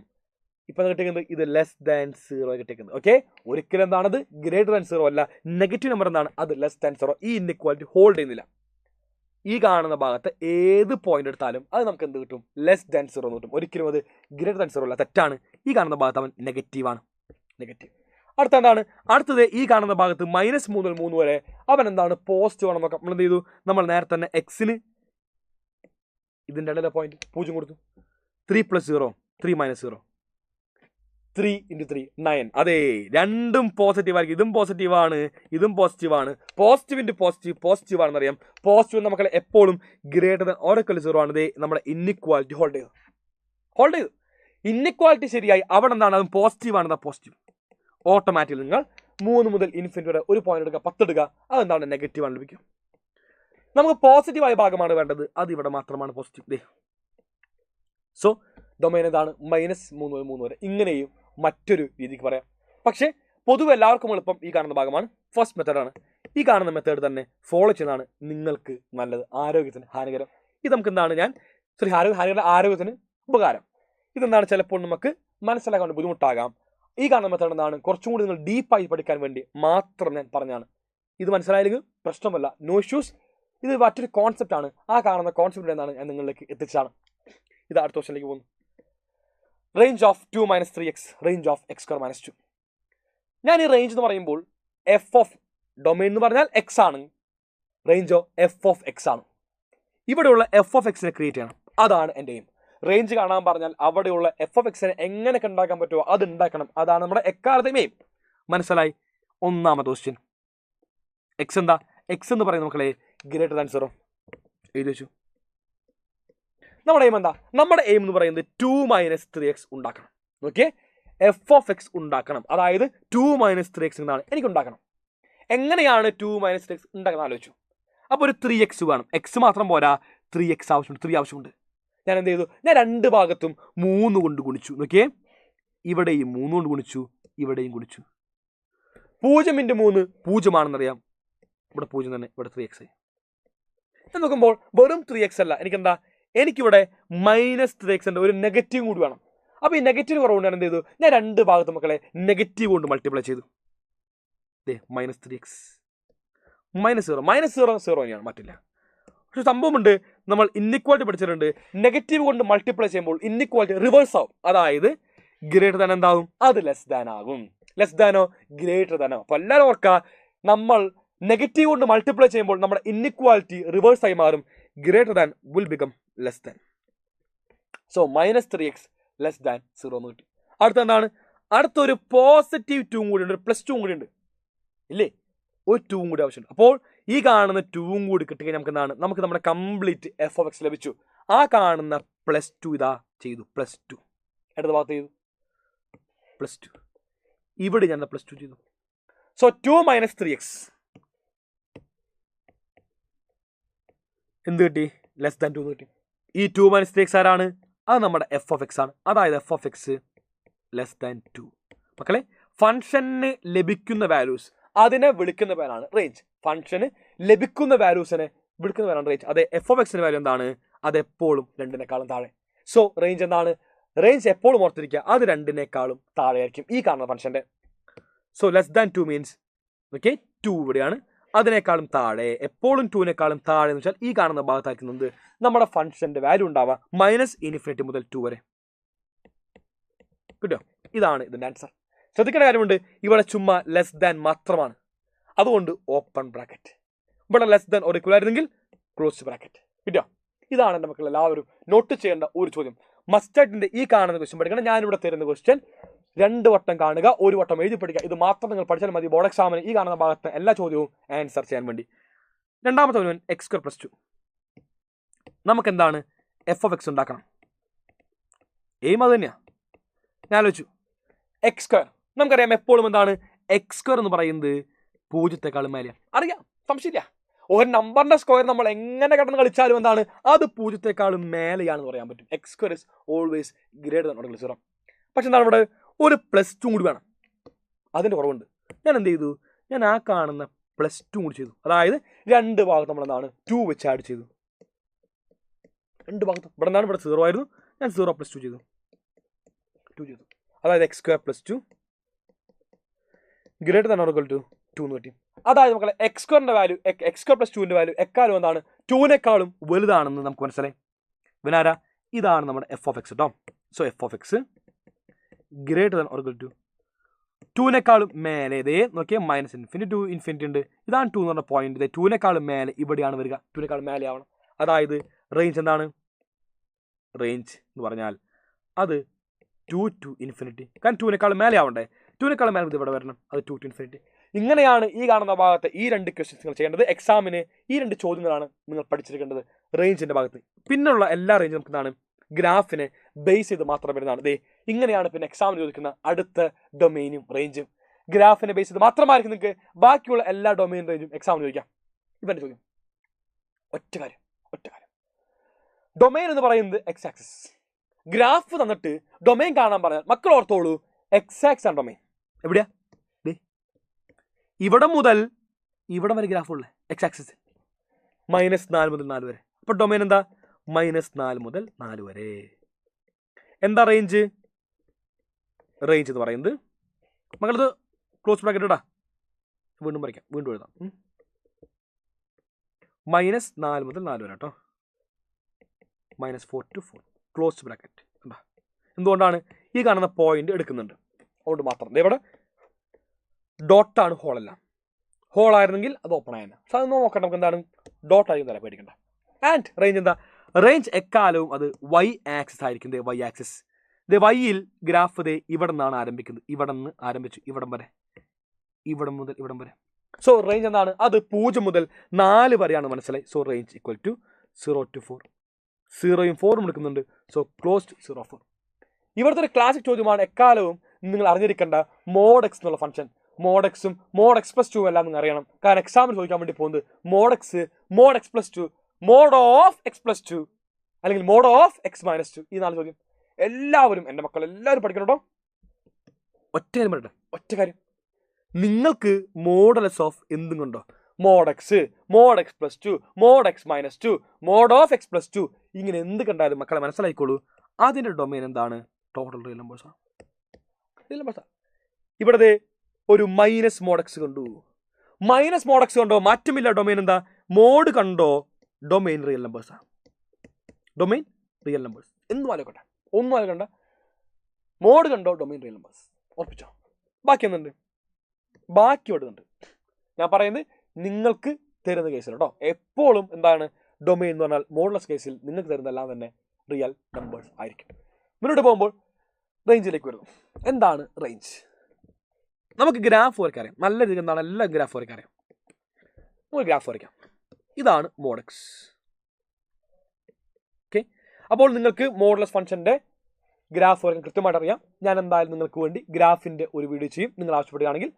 ഇപ്പൊ കിട്ടിയത് ഇത് ലെസ് ദാൻ 0 കിട്ടിയത്. ഓക്കെ, ഒരിക്കലും എന്താണത്? ഗ്രേറ്റർ ദാൻ 0 അല്ല. നെഗറ്റീവ് നമ്പർ എന്താണ്? അത് ലെസ് ദാൻ 0. ഈ ഇൻഇക്വാലിറ്റി ഹോൾഡ് ചെയ്യുന്നില്ല. ഈ കാണുന്ന ഭാഗത്ത് ഏത് പോയിന്റ് എടുത്താലും അത് നമുക്ക് എന്ത് കിട്ടും? ലെസ് ദാൻ 0 എന്ന് കിട്ടും. ഒരിക്കലും അത് ഗ്രേറ്റർ ദാൻ 0 അല്ല, തെറ്റാണ്. ഈ കാണുന്ന ഭാഗത്ത് അവൻ നെഗറ്റീവാണ്. നെഗറ്റീവ്. അടുത്ത എന്താണ്? അടുത്തത് ഈ കാണുന്ന ഭാഗത്ത് -3 മുതൽ 3 വരെ അവൻ എന്താണ്? പോസിറ്റീവ് ആണെന്ന് നോക്കാം. നമ്മൾ എന്ത് ചെയ്തു? നമ്മൾ നേരത്തെ തന്നെ എക്സിന് ഇതിൻ്റെ ഇടയിലെ പോയിന്റ് 0 കൊടുത്തു. 3 + 0 3 - 0 3 × 3 9. അതെ, രണ്ടും പോസിറ്റീവ് ആയിരിക്കും. ഇതും പോസിറ്റീവാണ്, ഇതും പോസിറ്റീവാണ്. പോസിറ്റീവിന്റെ പോസിറ്റീവ് ആണെന്ന് അറിയാം. പോസിറ്റീവ് നമുക്ക് എപ്പോഴും greater than or equal to 0 ആണ്. നമ്മുടെ ഇൻഇക്വാലിറ്റി ഹോൾഡ് ചെയ്തു. ഇൻഇക്വാലിറ്റി ശരിയായി. അവിടെ എന്താണ്? അതും പോസിറ്റീവ് ആണ്. പോസിറ്റീവ് ഓട്ടോമാറ്റിക്കലി നിങ്ങൾ 3 മുതൽ ∞ വരെ ഒരു പോയിന്റ് എടുക്കുക, 10 എടുക്കുക. അതെന്താണ്? നെഗറ്റീവ് ആണ് ലഭിക്കും. നമുക്ക് പോസിറ്റീവായ ഭാഗമാണ് വേണ്ടത്. അത് ഇവിടെ മാത്രമാണ് പോസിറ്റീവ്. സോ ഡൊമൈൻ എന്താണ്? -3 മുതൽ 3 വരെ. ഇങ്ങനെയും മറ്റൊരു രീതിക്ക് പറയാം. പക്ഷേ പൊതുവെ എല്ലാവർക്കും എളുപ്പം ഈ കാണുന്ന ഭാഗമാണ്. ഫസ്റ്റ് മെത്തേഡാണ്. ഈ കാണുന്ന മെത്തേഡ് തന്നെ ഫോളോ ചെയ്യുന്നതാണ് നിങ്ങൾക്ക് നല്ലത്. ആരോഗ്യത്തിന് ഹാനികരം. ഇത് നമുക്ക് എന്താണ്? ആരോഗ്യത്തിന് ഉപകാരം. ഇതെന്താണ്? ചിലപ്പോൾ നമുക്ക് മനസ്സിലാക്കാൻ ബുദ്ധിമുട്ടാകാം. ഈ കാണുന്ന മെത്തേഡ് എന്താണ്, കുറച്ചും കൂടി നിങ്ങൾ ഡീപ്പായി പഠിക്കാൻ വേണ്ടി മാത്രം ഞാൻ പറഞ്ഞാണ്. ഇത് മനസ്സിലായില്ലെങ്കിൽ പ്രശ്നമല്ല, നോ ഇഷ്യൂസ്. ഇത് മറ്റൊരു കോൺസെപ്റ്റ് ആണ്. ആ കാണുന്ന കോൺസെപ്റ്റ് എന്താണ് ഞാൻ നിങ്ങളിലേക്ക് എത്തിച്ചാണ്. ഇത് അടുത്ത ക്വസ്റ്റ്യനിലേക്ക് പോകുന്നു. Range of 2 - 3x range of x² - 2. ഞാൻ ഈ റേഞ്ച് എന്ന് പറയുമ്പോൾ എഫ് ഓഫ് ഡൊമൈൻ എന്ന് പറഞ്ഞാൽ എക്സ് ആണ്, റേഞ്ചോ എഫ് ഓഫ് എക്സ് ആണ്. ഇവിടെയുള്ള എഫ് ഓഫ് എക്സിനെ ക്രിയേറ്റ് ചെയ്യണം, അതാണ് എൻ്റെ എയിം. റേഞ്ച് കാണാൻ പറഞ്ഞാൽ അവിടെയുള്ള എഫ് ഓഫ് എക്സിനെ എങ്ങനെയൊക്കെ ഉണ്ടാക്കാൻ പറ്റുമോ അത് ഉണ്ടാക്കണം, അതാണ് നമ്മുടെ എക്കാലത്തെയും എയിം. മനസ്സിലായി? ഒന്നാമത്തെ ക്വസ്റ്റ്യൻ എക്സ് എന്താ, എക്സ് എന്ന് പറയുന്നത് മക്കളെ ഗ്രേറ്റർ ദാൻ 0 എഴുതി വെച്ചു. നമ്മുടെ എയിം എന്താ, നമ്മുടെ എയിം എന്ന് പറയുന്നത് 2 - 3x ഉണ്ടാക്കണം. ഓക്കെ, എഫ് ഓഫ് എക്സ് ഉണ്ടാക്കണം, അതായത് 2 - 3x എന്നാണ് എനിക്ക് ഉണ്ടാക്കണം. എങ്ങനെയാണ് 2 - 3x ഉണ്ടാക്കണം ആലോചിച്ചു. അപ്പോൾ ഒരു 3x വേണം, എക്സ് മാത്രം പോരാ, 3x ആവശ്യമുണ്ട്, 3 ആവശ്യമുണ്ട്. ഞാൻ എന്ത് ചെയ്തു, ഞാൻ രണ്ട് ഭാഗത്തും 3 കൊണ്ട് ഗുണിച്ചു. നോക്കിയേ, ഇവിടെയും 3 കൊണ്ട് ഗുണിച്ചു, ഇവിടെയും ഗുണിച്ചു. 0 × 3 0 ആണെന്നറിയാം, ഇവിടെ 0 തന്നെ, ഇവിടെ 3x ആയി. ഞാൻ നോക്കുമ്പോൾ വെറും 3x അല്ല, എനിക്കെന്താ, എനിക്കിവിടെ -3x ഉണ്ട്, ഒരു നെഗറ്റീവ് കൂടി വേണം. അപ്പോൾ ഈ നെഗറ്റീവ് കുറവുകൊണ്ട് ഞാൻ എന്ത് ചെയ്തു, ഞാൻ രണ്ട് ഭാഗത്തും മക്കളെ നെഗറ്റീവ് കൊണ്ട് മൾട്ടിപ്ലൈ ചെയ്തു. -3x -0 -0 0 തന്നെയാണ്, മാറ്റില്ല. പക്ഷെ സംഭവമുണ്ട്, നമ്മൾ ഇന്നിക്വാലിറ്റി പഠിച്ചിട്ടുണ്ട്, നെഗറ്റീവ് കൊണ്ട് മൾട്ടിപ്ലൈ ചെയ്യുമ്പോൾ ഇന്നിക്വാലിറ്റി റിവേഴ്സ് ആവും. അതായത് ഗ്രേറ്റർ ദാൻ എന്താവും, അത് ലെസ് ദാൻ ആകും. ലെസ് ദാനോ ഗ്രേറ്റർ ദാനോ. അപ്പോൾ എല്ലാവരും ഓർക്കുക, നമ്മൾ നെഗറ്റീവ് കൊണ്ട് മൾട്ടിപ്ലൈ ചെയ്യുമ്പോൾ നമ്മുടെ ഇന്നിക്വാലിറ്റി റിവേഴ്സ് ആയി മാറും. Greater than will become less than. So -3x less than 0 എന്ന് കിട്ടി. അടുത്ത എന്താണ്, അടുത്തൊരു പോസിറ്റീവ് 2 കൂടി ഉണ്ട്, ഒരു +2 കൂടി ഉണ്ട് ഇല്ലേ, ഒരു 2 കൂടി ആവശ്യമുണ്ട്. അപ്പോൾ ഈ കാണുന്ന 2 കൂടി കിട്ടുകയും നമുക്ക് എന്താണ്, നമുക്ക് നമ്മുടെ കംപ്ലീറ്റ് എഫ് ഓഫ് എക്സ് ലഭിച്ചു. ആ കാണുന്ന +2 ഇതാ ചെയ്തു, +2 ഇടത് ഭാഗത്ത് ചെയ്തു, +2 ഇവിടെ ഞാൻ +2 ചെയ്തു. സോ 2 - 3x എന്ത് കിട്ടി, ലെസ് ദാൻ 2 കിട്ടി. ഈ 2 - 3x ആരാണ്, അത് നമ്മുടെ എഫ് ഓഫ് എക്സ് ആണ്. അതായത് F of X less than 2. മക്കളെ, ഫംഗ്ഷന് ലഭിക്കുന്ന വാല്യൂസ് അതിനെ വിളിക്കുന്ന പേരാണ് റേഞ്ച്. ഫംഗ്ഷന് ലഭിക്കുന്ന വാല്യൂസിനെ വിളിക്കുന്ന പേരാണ് റേഞ്ച്. അതെ, എഫ് ഓഫ് എക്സിന്റെ വാല്യൂ എന്താണ്, അത് എപ്പോഴും 2-നേക്കാളും താഴെ. സോ റേഞ്ച് എന്താണ്, റേഞ്ച് എപ്പോഴും ഓർത്തിരിക്കുക, അത് 2-നേക്കാളും താഴെ ആയിരിക്കും ഈ കാണുന്ന ഫംഗ്ഷന്റെ. So less than 2 means okay 2 ഇവിടെയാണ്, അതിനേക്കാളും താഴെ, എപ്പോഴും 2-നേക്കാളും താഴെ എന്ന് വെച്ചാൽ ഈ കാണുന്ന ഭാഗത്താക്കുന്നത് നമ്മുടെ ഫംഗ്ഷന്റെ വാല്യൂ ഉണ്ടാവുക -∞ മുതൽ 2 വരെ. കിട്ടോ? ഇതാണ് ഇതിന്റെ ആൻസർ. ശ്രദ്ധിക്കേണ്ട കാര്യമുണ്ട്, ഇവിടെ ചുമ്മാ ലെസ് ദാൻ മാത്രമാണ്, അതുകൊണ്ട് ഓപ്പൺ ബ്രാക്കറ്റ്. ഇവിടെ ലെസ് ദാൻ ഒരു ഇക്വലായിരുന്നെങ്കിൽ ക്ലോസ് ബ്രാക്കറ്റ്. കിട്ടോ? ഇതാണ് എൻ്റെ മക്കൾ എല്ലാവരും നോട്ട് ചെയ്യേണ്ട ഒരു ചോദ്യം. മസ്റ്റായിട്ടിന്റെ ഈ കാണുന്ന ക്വസ്റ്റ്യൻ പഠിക്കണം. ഞാനിവിടെ തരുന്ന ക്വസ്റ്റ്യൻ 2 വട്ടം കാണുക, 1 വട്ടം എഴുതി പഠിക്കുക. ഇത് മാത്രം നിങ്ങൾ പഠിച്ചാൽ മതി. ബോർഡ് എക്സാമിന് ഈ കാണുന്ന ഭാഗത്ത് എല്ലാ ചോദ്യവും ആൻസർ ചെയ്യാൻ വേണ്ടി. രണ്ടാമത്തെ x² + 2. നമുക്ക് എന്താണ്, എഫ് ഓഫ് എക്സ് ഉണ്ടാക്കണം. എയിം അത് തന്നെയാണ്. ഞാൻ ആലോചിച്ചു, x². നമുക്കറിയാം എപ്പോഴും എന്താണ്, x² എന്ന് പറയുന്നത് 0-ക്കാളും മേലെയാണ്. അറിയാം, സംശയമില്ല. ഒരു നമ്പറിന്റെ സ്ക്വയർ നമ്മൾ എങ്ങനെ കടന്ന് കളിച്ചാലും എന്താണ്, അത് 0-ക്കാളും മേലെയാണെന്ന് പറയാൻ പറ്റും. x² is always greater than or equal to 0. പക്ഷെ എന്താണ്, ഇവിടെ ഒരു +2 കൂടി വേണം, അതിൻ്റെ കുറവുണ്ട്. ഞാൻ എന്ത് ചെയ്തു, ഞാൻ ആ കാണുന്ന +2 കൂടി ചെയ്തു. അതായത് രണ്ട് ഭാഗത്ത് നമ്മൾ എന്താണ് 2 വെച്ച് ആഡ് ചെയ്തു. രണ്ട് ഭാഗത്തും ഇവിടെ നിന്നാണ്, ഇവിടെ 0 ആയിരുന്നു, ഞാൻ 0 + 2 ചെയ്തു, 2 ചെയ്തു. അതായത് x² + 2 greater than or equal to 2 എന്ന് കിട്ടി. അതായത് മക്കളെ x²ന്റെ വാല്യൂ, x² + 2ന്റെ വാല്യൂ എക്കാലം എന്താണ് 2-നേക്കാളും വലുതാണെന്ന് നമുക്ക് മനസ്സിലായി. ഇവനാരാ, ഇതാണ് നമ്മുടെ എഫ് ഓഫ് എക്സ് കേട്ടോ. So F of X greater than or equal to 2-നേക്കാളും മേലെ. ഇതേ നോക്കിയാൽ -∞ to ∞ ഉണ്ട്. ഇതാണ് 2 എന്ന് പറഞ്ഞ പോയിന്റ്. ഇതേ 2-നേക്കാളും മേലെ ഇവിടെയാണ് വരിക, 2-നേക്കാളും മേലെ ആവണം. അതായത് റേഞ്ച് എന്താണ്, റേഞ്ച് എന്ന് പറഞ്ഞാൽ അത് 2 to ∞. കാരണം 2-നേക്കാളും മേലെ ആവണ്ടേ, 2-നേക്കാളും മേലെ ഇവിടെ വരണം, അത് 2 to ∞. ഇങ്ങനെയാണ് ഈ കാണുന്ന ഭാഗത്ത് ഈ 2 ക്വസ്റ്റ്യൻസ് നിങ്ങൾ ചെയ്യേണ്ടത്. എക്സാമിന് ഈ 2 ചോദ്യങ്ങളാണ് നിങ്ങൾ പഠിച്ചിരിക്കേണ്ടത് റേഞ്ചിന്റെ ഭാഗത്ത്. പിന്നുള്ള എല്ലാ റേഞ്ചും നമുക്ക് എന്താണ്, ഗ്രാഫിനെ ബേസ് ചെയ്ത് മാത്രം വരുന്നതാണ്. ഇതേ ഇങ്ങനെയാണ് പിന്നെ എക്സാമിന് ചോദിക്കുന്ന അടുത്ത ഡൊമൈനും റേഞ്ചും. ഗ്രാഫിനെ ബേസ് ചെയ്ത് മാത്രമായിരിക്കും നിങ്ങൾക്ക് ബാക്കിയുള്ള എല്ലാ ഡൊമൈൻ റേഞ്ചും എക്സാമിന് ചോദിക്കാം. ഇവന്റെ ചോദ്യം ഒറ്റ കാര്യം. ഡൊമൈൻ എന്ന് പറയുന്നത് എക്സ് ആക്സിസ്. ഗ്രാഫ് തന്നിട്ട് ഡൊമൈൻ കാണാൻ പറഞ്ഞാൽ മക്കൾ ഓർത്തോളൂ, എക്സ് ആക്സിസ് ആണ് ഡൊമൈൻ. എവിടെയാ, ഇവിടെ മുതൽ ഇവിടെ വരെ ഗ്രാഫ് ഉള്ളത് എക്സ് ആക്സിസ്, -4 മുതൽ 4 വരെ. അപ്പൊ ഡൊമൈൻ എന്താ, -4 മുതൽ 4 വരെ. എന്താ റേഞ്ച്, റേഞ്ച് എന്ന് പറയുന്നത് മകളിത് ക്ലോസ് ബ്രാക്കറ്റ് ഇടാ, വീണ്ടും വരയ്ക്കാം, വീണ്ടും എഴുതാം. -4 മുതൽ 4 വരെ കേട്ടോ. -4 to 4 ക്ലോസ് ബ്രാക്കറ്റ്. എന്താ എന്തുകൊണ്ടാണ് ഈ കാണുന്ന പോയിന്റ് എടുക്കുന്നുണ്ട്, അതുകൊണ്ട് മാത്രം. ഇവിടെ ഡോട്ടാണ് ഹോളെല്ലാം. ഹോളായിരുന്നെങ്കിൽ അത് ഓപ്പൺ ആയിരുന്നു. പക്ഷെ അത് നോക്കട്ടെ, നമുക്ക് എന്താണ് ഡോട്ട് ആയിരിക്കും തല പേടിക്കണ്ട. ആൻഡ് റേഞ്ച് എന്താ, റേഞ്ച് എക്കാലവും അത് വൈ ആക്സിസ് ആയിരിക്കും. വൈ ആക്സിസ് വൈയിൽ ഗ്രാഫ് ഇവിടെ നിന്നാണ് ആരംഭിക്കുന്നത്. ഇവിടെ നിന്ന് ആരംഭിച്ചു ഇവിടം വരെ, ഇവിടം മുതൽ ഇവിടം വരെ. സോ റേഞ്ച് എന്താണ്, അത് 0 മുതൽ 4 വരെയാണ്, മനസ്സിലായി. So range equal to 0 to 4. 0യും 4ഉം എടുക്കുന്നുണ്ട്. So closed 0, 4. ഇവിടുത്തെ ഒരു ക്ലാസിക് ചോദ്യമാണ് എക്കാലവും നിങ്ങൾ അറിഞ്ഞിരിക്കേണ്ട മോഡ് എക്സ് എന്നുള്ള ഫംഗ്ഷൻ. മോഡ് എക്സും മോഡ് എക്സ് പ്ലസ് 2 എല്ലാം നിങ്ങൾ അറിയണം. കാരണം എക്സാമിന് ചോദിക്കാൻ വേണ്ടി പോകുന്നത് mod x, mod x plus 2, mod of x plus 2 അല്ലെങ്കിൽ മോഡ് ഓഫ് എക്സ് മൈനസ് 2. ഈ 4 ചോദ്യം എല്ലാവരും, എൻ്റെ മക്കൾ എല്ലാവരും പഠിക്കണം കേട്ടോ. ഒറ്റ കാര്യം, നിങ്ങൾക്ക് മോഡലസ് ഓഫ് എന്തും കൊണ്ടോ, mod x, mod x plus 2, mod x minus 2, mod of x plus 2, ഇങ്ങനെ എന്ത് കണ്ടാലും മക്കളെ മനസ്സിലായിക്കോളൂ, അതിൻ്റെ ഡൊമൈൻ എന്താണ്, ടോട്ടൽ റിയൽ നമ്പേഴ്സാണ്. ഇവിടെ ഒരു മൈനസ് മോഡ് എക്സ് കണ്ടു, മൈനസ് മോഡ് എക്സ് കണ്ടോ, മാറ്റമില്ല. ഡൊമൈൻ എന്താ, മോഡ് കണ്ടോ, ഡൊമൈൻ റിയൽ നമ്പേഴ്സാണ്. ഡൊമൈൻ റിയൽ നമ്പേഴ്സ് ഒന്നും ആലോചിക്കണ്ട. മോഡ് കണ്ടോ, ഡൊമൈൻ റിയൽ നമ്പേഴ്സ്, ഉറപ്പിച്ചോ. ബാക്കി ഒന്നുണ്ട്, ബാക്കി വരുന്നുണ്ട്. ഞാൻ പറയുന്നത് നിങ്ങൾക്ക് തരുന്ന കേസിൽ കേട്ടോ. എപ്പോഴും എന്താണ് ഡൊമൈൻ എന്ന് പറഞ്ഞാൽ മോഡുലസ് കേസിൽ നിങ്ങൾക്ക് തരുന്നതെല്ലാം തന്നെ റിയൽ നമ്പേഴ്സ് ആയിരിക്കും. മുന്നോട്ട് പോകുമ്പോൾ റേഞ്ചിലേക്ക് വരുന്നു. എന്താണ് റേഞ്ച്? നമുക്ക് ഗ്രാഫ് വരയ്ക്കാൻ അറിയാം, നല്ല രീതിയിൽ എന്താണ് എല്ലാ ഗ്രാഫ് വരയ്ക്കാൻ അറിയാം. നമുക്ക് ഗ്രാഫ് വരയ്ക്കാം. ഇതാണ് മോഡ് എക്സ്. ഓക്കെ, അപ്പോൾ നിങ്ങൾക്ക് മോഡുലസ് ഫംഗ്ഷൻ്റെ ഗ്രാഫ് വരയ്ക്കാൻ കൃത്യമായിട്ട് അറിയാം. ഞാൻ എന്തായാലും നിങ്ങൾക്ക് വേണ്ടി ഗ്രാഫിൻ്റെ ഒരു വീഡിയോ ചെയ്യും, നിങ്ങൾ ആവശ്യപ്പെടുകയാണെങ്കിൽ.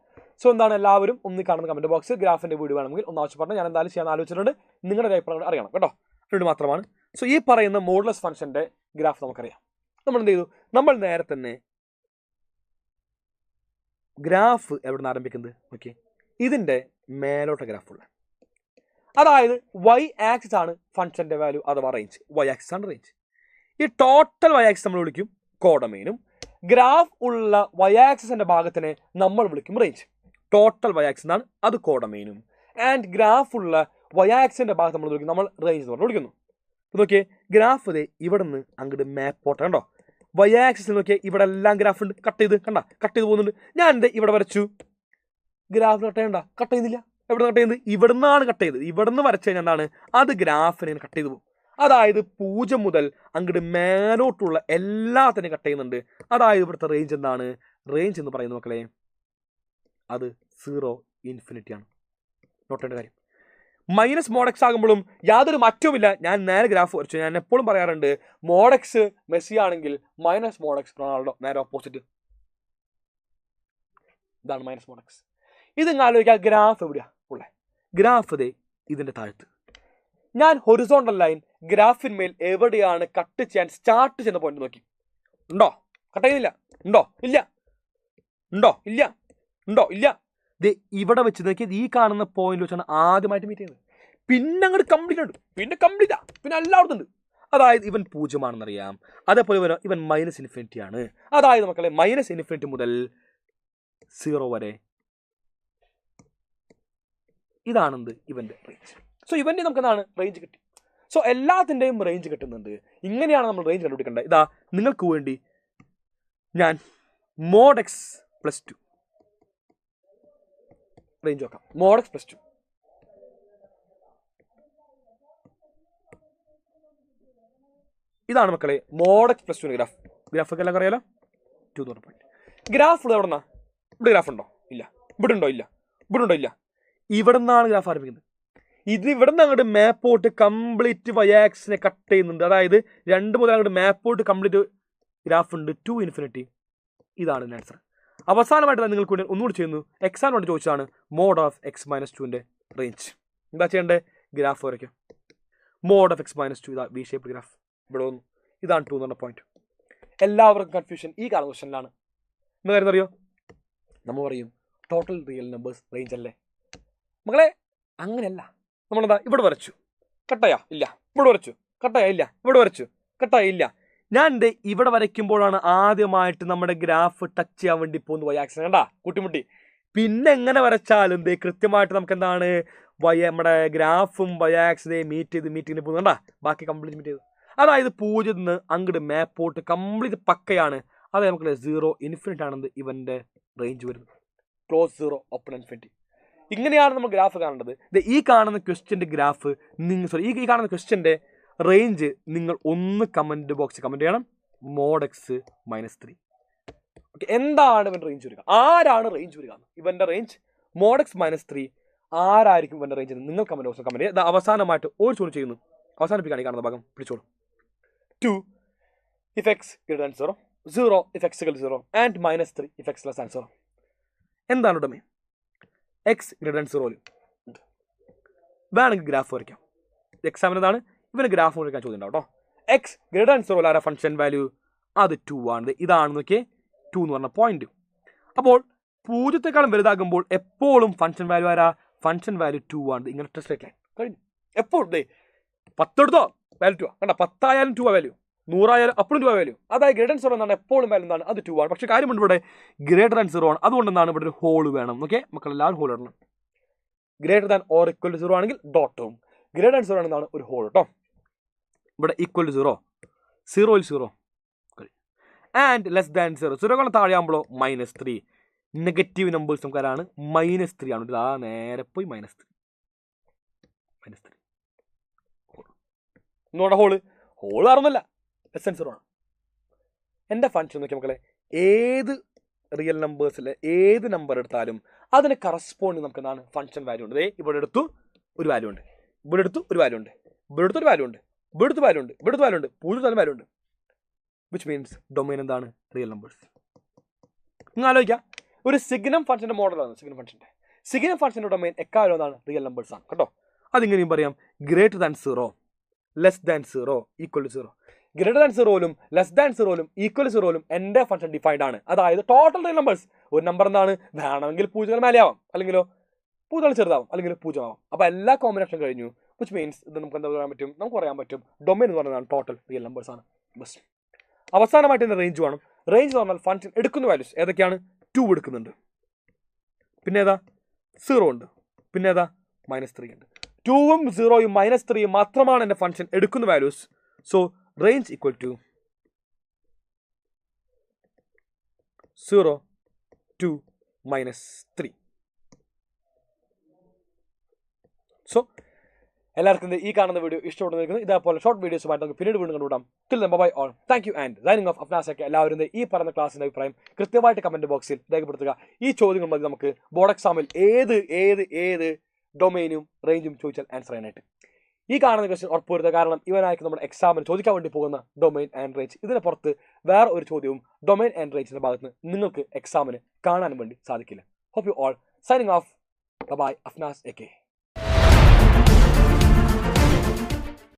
സോ എന്താണ്, എല്ലാവരും ഒന്ന് കാണുന്ന കമൻറ്റ് ബോക്സ് ഗ്രാഫിൻ്റെ വീഡിയോ വേണമെങ്കിൽ ഒന്ന് ആവശ്യപ്പെടണം. ഞാൻ എന്തായാലും ചെയ്യാൻ ആലോചിച്ചിട്ടുണ്ട്, നിങ്ങളുടെ അഭിപ്രായം അറിയണം കേട്ടോ. രണ്ട് മാത്രമാണ്. സോ ഈ പറയുന്ന മോഡുലസ് ഫംഗ്ഷൻ്റെ ഗ്രാഫ് നമുക്കറിയാം. നമ്മൾ എന്ത് ചെയ്തു, നമ്മൾ നേരെ തന്നെ ഗ്രാഫ് എവിടെ നിന്ന് ആരംഭിക്കുന്നത്, ഓക്കെ, ഇതിൻ്റെ മേലോട്ട ഗ്രാഫുള്ള, അതായത് വൈ ആക്സിസ് ആണ് ഫംഗ്ഷൻ്റെ വാല്യൂ അഥവാ റേഞ്ച്. വൈ ആക്സിസ് ആണ് റേഞ്ച്. ഈ ടോട്ടൽ വൈ ആക്സിസ് നമ്മൾ വിളിക്കും കോഡൊമൈനും, ഗ്രാഫ് ഉള്ള വൈ ആക്സിസിന്റെ ഭാഗത്തിനെ നമ്മൾ വിളിക്കും റേഞ്ച്. ടോട്ടൽ വൈ ആക്സിസ് ആണ് അത് കോഡൊമൈനും, ആൻഡ് ഗ്രാഫ് ഉള്ള വൈ ആക്സിസിന്റെ ഭാഗത്ത് നമ്മൾ വിളിക്കും, നമ്മൾ റേഞ്ച് എന്ന് പറഞ്ഞ് വിളിക്കുന്നു. നോക്കിയേ, ഗ്രാഫ് ഇവിടെ നിന്ന് അങ്ങോട്ട് മാപ്പോട്ടെ കണ്ടോ. വൈ ആക്സിസ് നോക്കിയാൽ ഇവിടെ എല്ലാം ഗ്രാഫ് ഉണ്ട്, കട്ട് ചെയ്ത് പോകുന്നുണ്ട്. ഞാൻ എന്താ ഇവിടെ വരച്ചു, ഗ്രാഫ് കട്ട് ചെയ്യണ്ട, കട്ട് ചെയ്യുന്നില്ല. എവിടെ കട്ട് ചെയ്യുന്നത്, ഇവിടെ നിന്നാണ് കട്ട് ചെയ്തത്. ഇവിടെ നിന്ന് വരച്ചു കഴിഞ്ഞാൽ എന്താണ്, അത് ഗ്രാഫിനെ കട്ട് ചെയ്ത് പോകും. അതായത് 0 മുതൽ അങ്ങോട്ട് മേലോട്ടുള്ള എല്ലാത്തിനെയും കട്ട് ചെയ്യുന്നുണ്ട്. അതായത് ഇവിടുത്തെ റേഞ്ച് എന്താണ്, റേഞ്ച് എന്ന് പറയുന്ന മക്കളെ അത് 0 ഇൻഫിനിറ്റി ആണ്. നോട്ടേണ്ട കാര്യം, മൈനസ് മോഡെക്സ് ആകുമ്പോഴും യാതൊരു മാറ്റവുമില്ല. ഞാൻ നേരെ ഗ്രാഫ് വരച്ചു. ഞാൻ എപ്പോഴും പറയാറുണ്ട്, മോഡെക്സ് മെസ്സി ആണെങ്കിൽ മൈനസ് മോഡെക്സ് റൊണാൾഡോ, നേരെ ഓപ്പോസിറ്റ്. ഇതാണ് മൈനസ് മോഡെക്സ്. ഇത് നിങ്ങൾ ആലോചിക്കുക, ഗ്രാഫ് എവിടെയാ ഉള്ളത്, ഗ്രാഫ് ഇതിന്റെ താഴത്ത്. ഞാൻ ഹൊറിസോണ്ടൽ ലൈൻ ഗ്രാഫിന്മേൽ എവിടെയാണ് കട്ട് ചെയ്യാൻ സ്റ്റാർട്ട് ചെയ്യുന്ന പോയിന്റ് നോക്കി. ഉണ്ടോ, കട്ട് ചെയ്യുന്നില്ല. ഉണ്ടോ, ഇല്ല. ഉണ്ടോ, ഇല്ല. ഉണ്ടോ, ഇല്ല. ഇവിടെ വെച്ച് നോക്കിയത് ഈ കാണുന്ന പോയിന്റ് വെച്ചാണ് ആദ്യമായിട്ട് മീറ്റ് ചെയ്യുന്നത്. പിന്നെ അങ്ങോട്ട് കംപ്ലീറ്റ് ഉണ്ട്, പിന്നെ എല്ലായിടത്തും ഉണ്ട്. അതായത് ഇവൻ 0 ആണെന്നറിയാം. അതേപോലെ ഇവൻ മൈനസ് ഇൻഫിനിറ്റി ആണ്. അതായത് മക്കളെ മൈനസ് ഇൻഫിനിറ്റി മുതൽ 0 വരെ ഇതാണെന്ത് ഇവന്റെ റേഞ്ച്. സോ ഇവന്റെ നമുക്ക് എന്താണ് റേഞ്ച് കിട്ടി. സോ എല്ലാത്തിൻ്റെയും റേഞ്ച് കിട്ടുന്നുണ്ട്. ഇങ്ങനെയാണ് നമ്മൾ റേഞ്ച് കണ്ടുപിടിക്കേണ്ടത്. ഇതാ നിങ്ങൾക്ക് വേണ്ടി ഞാൻ മോഡ് എക്സ് പ്ലസ് 2 റേഞ്ച് നോക്കാം. മോഡ് എക്സ് പ്ലസ് 2 ഇതാണ് മക്കളെ മോഡ് എക്സ് പ്ലസ് 2 ഗ്രാഫൊക്കെ എല്ലാം അറിയാലോ. 2 പോയിന്റ് ഗ്രാഫ് ഇവിടെ എവിടെന്നാ, ഇവിടെ ഗ്രാഫ് ഉണ്ടോ, ഇല്ല. ഇവിടെ ഉണ്ടോ, ഇല്ല. ഇവിടെ ഉണ്ടോ, ഇല്ല. ഇവിടെ നിന്നാണ് ഗ്രാഫ് ആരംഭിക്കുന്നത്. ഇത് ഇവിടെ നിന്ന് അങ്ങോട്ട് മാപ്പോട്ട് കംപ്ലീറ്റ് വൈ ആക്സിനെ കട്ട് ചെയ്യുന്നുണ്ട്. അതായത് 2 മുതൽ അങ്ങോട്ട് മാപ്പോട്ട് കംപ്ലീറ്റ് ഗ്രാഫ് ഉണ്ട് 2 ഇൻഫിനിറ്റി. ഇതാണ് ആൻസർ. അവസാനമായിട്ട് നിങ്ങൾക്ക് വേണ്ടി ഒന്നുകൂടി ചെയ്യുന്നു. എക്സാം വേണ്ടി ചോദിച്ചാണ് മോഡ് ഓഫ് എക്സ് മൈനസ് 2ന്റെ റേഞ്ച്. എന്താ ചെയ്യേണ്ടത്, ഗ്രാഫ് വരയ്ക്കും. മോഡ് ഓഫ് എക്സ് മൈനസ് 2 ഇതാ വി ഷേപ്പ് ഗ്രാഫ് ഇവിടെ വന്നു. ഇതാണ് 2 എന്ന് പറഞ്ഞ പോയിന്റ്. എല്ലാവർക്കും കൺഫ്യൂഷൻ ഈ കാണുന്ന ക്വസ്റ്റനിലാണ്. എന്താ കാര്യം അറിയോ, നമ്മൾ പറയും ടോട്ടൽ റിയൽ നമ്പേഴ്സ് റേഞ്ച് അല്ലേ മക്കളെ. അങ്ങനെയല്ല. നമ്മളെന്താ ഇവിടെ വരച്ചു, കട്ടായ ഇല്ല. ഇവിടെ വരച്ചു, കട്ടായ ഇല്ല. ഇവിടെ വരച്ചു, കട്ടായ ഇല്ല. ഞാൻ എൻ്റെ ഇവിടെ വരയ്ക്കുമ്പോഴാണ് ആദ്യമായിട്ട് നമ്മുടെ ഗ്രാഫ് ടച്ച് ചെയ്യാൻ വേണ്ടി പോകുന്നത് വൈ ആക്സിസ്. കണ്ടാ കൂട്ടിമുട്ടി. പിന്നെ എങ്ങനെ വരച്ചാലും ദേ കൃത്യമായിട്ട് നമുക്ക് എന്താണ് നമ്മുടെ ഗ്രാഫും വൈ ആക്സിനെ മീറ്റ് ചെയ്ത് പോകുന്നുണ്ടാ. ബാക്കി കംപ്ലീറ്റ് മീറ്റ് ചെയ്തു. അതായത് 0 നിന്ന് അങ്ങോട്ട് മാപ്പോട്ട് കംപ്ലീറ്റ് പക്കയാണ്. അതായത് നമുക്ക് 0 ഇൻഫിനിറ്റ് ആണെന്ന് ഇവൻ്റെ റേഞ്ച് വരുന്നത്. Close 0 open infinity. ഇങ്ങനെയാണ് നമ്മൾ ഗ്രാഫ് കാണേണ്ടത്. ഈ കാണുന്ന ക്വസ്റ്റ്യൻ്റെ ഗ്രാഫ് ഈ കാണുന്ന ക്വസ്റ്റ്യൻ്റെ റേഞ്ച് നിങ്ങൾ ഒന്ന് കമൻറ്റ് ബോക്സിൽ കമൻറ്റ് ചെയ്യണം. mod x -3. ഓക്കെ, എന്താണ് ഇവൻ്റെ റേഞ്ച് വരിക? ആരാണ് റേഞ്ച് വരിക? ഇവൻ്റെ റേഞ്ച് mod x -3 ആരായിരിക്കും ഇവൻ്റെ റേഞ്ച്? നിങ്ങൾ കമൻറ്റ് ബോക്സിൽ കമൻറ്റ് ചെയ്യുക. അവസാനമായിട്ട് ഒരു ചോദ്യം ചെയ്യുന്നു. അവസാനിപ്പിക്കുകയാണ് ഈ കാണുന്ന ഭാഗം. പിടിച്ചോളൂ. 2 if x greater than 0, 0 if x equal to 0 and -3 if x less than 0. എന്താണ് ഡൊമെയിൻ? എക്സ് ഗ്രേറ്റർ ദാൻ 0 വേണമെങ്കിൽ ഗ്രാഫ് വരയ്ക്കാം. എക്സാമിനതാണ് ഇവന് ഗ്രാഫ് വരയ്ക്കാൻ ചോദ്യം ഉണ്ടാവും കേട്ടോ. എക്സ് ഗ്രേറ്റർ ദാൻ 0 ആരാ ഫംഗ്ഷൻ വാല്യൂ? അത് 2 ആണ്. ഇതാണ് നോക്കിയേ 2 എന്ന് പറഞ്ഞ പോയിന്റ്. അപ്പോൾ 0 വലുതാകുമ്പോൾ എപ്പോഴും ഫംഗ്ഷൻ വാല്യൂ ആരാ? ഫംഗ്ഷൻ വാല്യൂ 2 ആണ്. ഇങ്ങനെ സ്ട്രെയിറ്റ് ലൈൻ കഴിഞ്ഞു. എപ്പോഴും 10 എടുത്തോ വാല്യൂ 2 കണ്ട. 10 ആയാലും 2 വാല്യൂ, 100 ആയാലും അപ്പോഴും 2 വാല്യൂ. അതായത് ഗ്രേറ്റർ ദാൻ 0 എന്നാണ് എപ്പോഴും വാല്യൂ എന്താണ്? അത് 2 ആണ്. പക്ഷേ കാര്യമുണ്ട് ഇവിടെ ഗ്രേറ്റർ ദാൻ 0 ആണ്. അതുകൊണ്ട് എന്താണ് ഇവിടെ ഒരു ഹോൾ വേണം. ഓക്കെ, മക്കളെല്ലാവരും ഹോൾ ഇടണം. Greater than or equal to 0 ആണെങ്കിൽ ഡോട്ടും, ഗ്രേറ്റർ ദാൻ 0 ആണെന്നാണ് ഒരു ഹോൾ കേട്ടോ. ഇവിടെ equal to 0, 0 0 and less than 0, 0 താഴെയാകുമ്പോഴോ -3. നെഗറ്റീവ് നമ്പേഴ്സ് നമുക്ക് ആരാണ്? -3 ആണ്. ഇതാ നേരെ പോയി -3 ഒന്നുകൂടെ ഹോൾ അറിയുന്നില്ല. ലെസ് ദാൻ 0 ആണ്. എൻ്റെ ഫംഗ്ഷൻ നോക്കിയാൽ മക്കളെ ഏത് റിയൽ നമ്പേഴ്സിലെ ഏത് നമ്പർ എടുത്താലും അതിന് കറസ്പോണ്ടിങ് നമുക്ക് എന്താണ് ഫംഗ്ഷൻ വാല്യൂ ഉണ്ട്. ഇവിടെ എടുത്തു ഒരു വാല്യൂ ഉണ്ട്, ഇവിടെ എടുത്തു ഒരു വാല്യൂ ഉണ്ട്, ഇവിടെ എടുത്തൊരു വാല്യൂ ഉണ്ട്, ഇവിടെ എടുത്ത് വാല്യൂ ഉണ്ട്, ഇവിടെ വാല്യൂ ഉണ്ട്, 0 വാല്യൂ ഉണ്ട്. വിച്ച് മീൻസ് ഡൊമൈൻ എന്താണ്? Real numbers. നിങ്ങൾ ആലോചിക്കുക, ഒരു സിഗ്നം ഫംഗ്ഷൻ്റെ മോഡലാണ് സിഗ്നം ഫംഗ്ഷൻ്റെ ഡൊമൈൻ എക്കാലം എന്താണ്? റിയൽ നമ്പേഴ്സ് ആണ് കേട്ടോ. അതിങ്ങനെയും പറയാം. Greater than 0, less than 0, equal to 0. Greater than 0ലും ലെസ് ദാൻ 0ലും ഈക്വൽ 0ലും എൻ്റെ ഫംഗ്ഷൻ ഡിഫൈൻഡ് ആണ്. അതായത് ടോട്ടൽ റിയൽ നമ്പേഴ്സ്. ഒരു നമ്പർ എന്താണ്? വേണമെങ്കിൽ 0 മേലെ ആവാം, അല്ലെങ്കിലോ 0 ചെറുതാവും, അല്ലെങ്കിൽ 0 ആവാം. അപ്പോൾ എല്ലാ കോമ്പിനേഷൻ കഴിഞ്ഞു. വിച്ച് മീൻസ് ഇത് നമുക്ക് എന്താ പറയാൻ പറ്റും? നമുക്ക് പറയാൻ പറ്റും ഡൊമൈൻ എന്ന് പറയുന്നതാണ് ടോട്ടൽ റിയൽ നമ്പേഴ്സ് ആണ്. ബസ് അവസാനമായിട്ട് എൻ്റെ റേഞ്ച് വേണം. റേഞ്ച് എന്ന് പറഞ്ഞാൽ ഫംഗ്ഷൻ എടുക്കുന്ന വാല്യൂസ് ഏതൊക്കെയാണ്? 2 എടുക്കുന്നുണ്ട്, പിന്നെ ഏതാ 0 ഉണ്ട്, പിന്നെ ഏതാ -3 ഉണ്ട്. 2ഉം 0യും -3യും മാത്രമാണ് എൻ്റെ ഫംഗ്ഷൻ എടുക്കുന്ന values. So range equal to 0 to -3. So എല്ലാവർക്കും ഈ കാണുന്ന വീഡിയോ ഇഷ്ടപ്പെടുന്നിരിക്കുന്നത്. ഇതേപോലെ ഷോർട്ട് വീഡിയോസുമായിട്ട് നമുക്ക് പിന്നീട് വീണ്ടും കണ്ടുപിടാം. Till then bye all. Thank you and signing off അഫ്നാസൊക്കെ. എല്ലാവരും ഈ പറഞ്ഞ ക്ലാസ്സിൻ്റെ അഭിപ്രായം കൃത്യമായിട്ട് കമൻറ്റ് ബോക്സിൽ രേഖപ്പെടുത്തുക. ഈ ചോദ്യങ്ങൾ മതി നമുക്ക് ബോർഡ് എക്സാമിൽ ഏത് ഡൊമൈനും റേഞ്ചും ചോദിച്ചാൽ ആൻസർ ചെയ്യാനായിട്ട്. ഈ കാണുന്ന ക്വസ്റ്റ്യൻ ഉറപ്പുവരുത്തുക. കാരണം ഇവനായിരിക്കും നമ്മുടെ എക്സാമിന് ചോദിക്കാൻ വേണ്ടി പോകുന്ന ഡൊമൈൻ ആൻഡ് റേഞ്ച്. ഇതിന് പുറത്ത് വേറെ ഒരു ചോദ്യവും ഡൊമൈൻ ആൻഡ് റേഞ്ചിന്റെ ഭാഗത്ത് നിന്ന് നിങ്ങൾക്ക് എക്സാമിന് കാണാൻ വേണ്ടി സാധിക്കില്ല. Hope you all. Signing off. Bye. Afnas AK.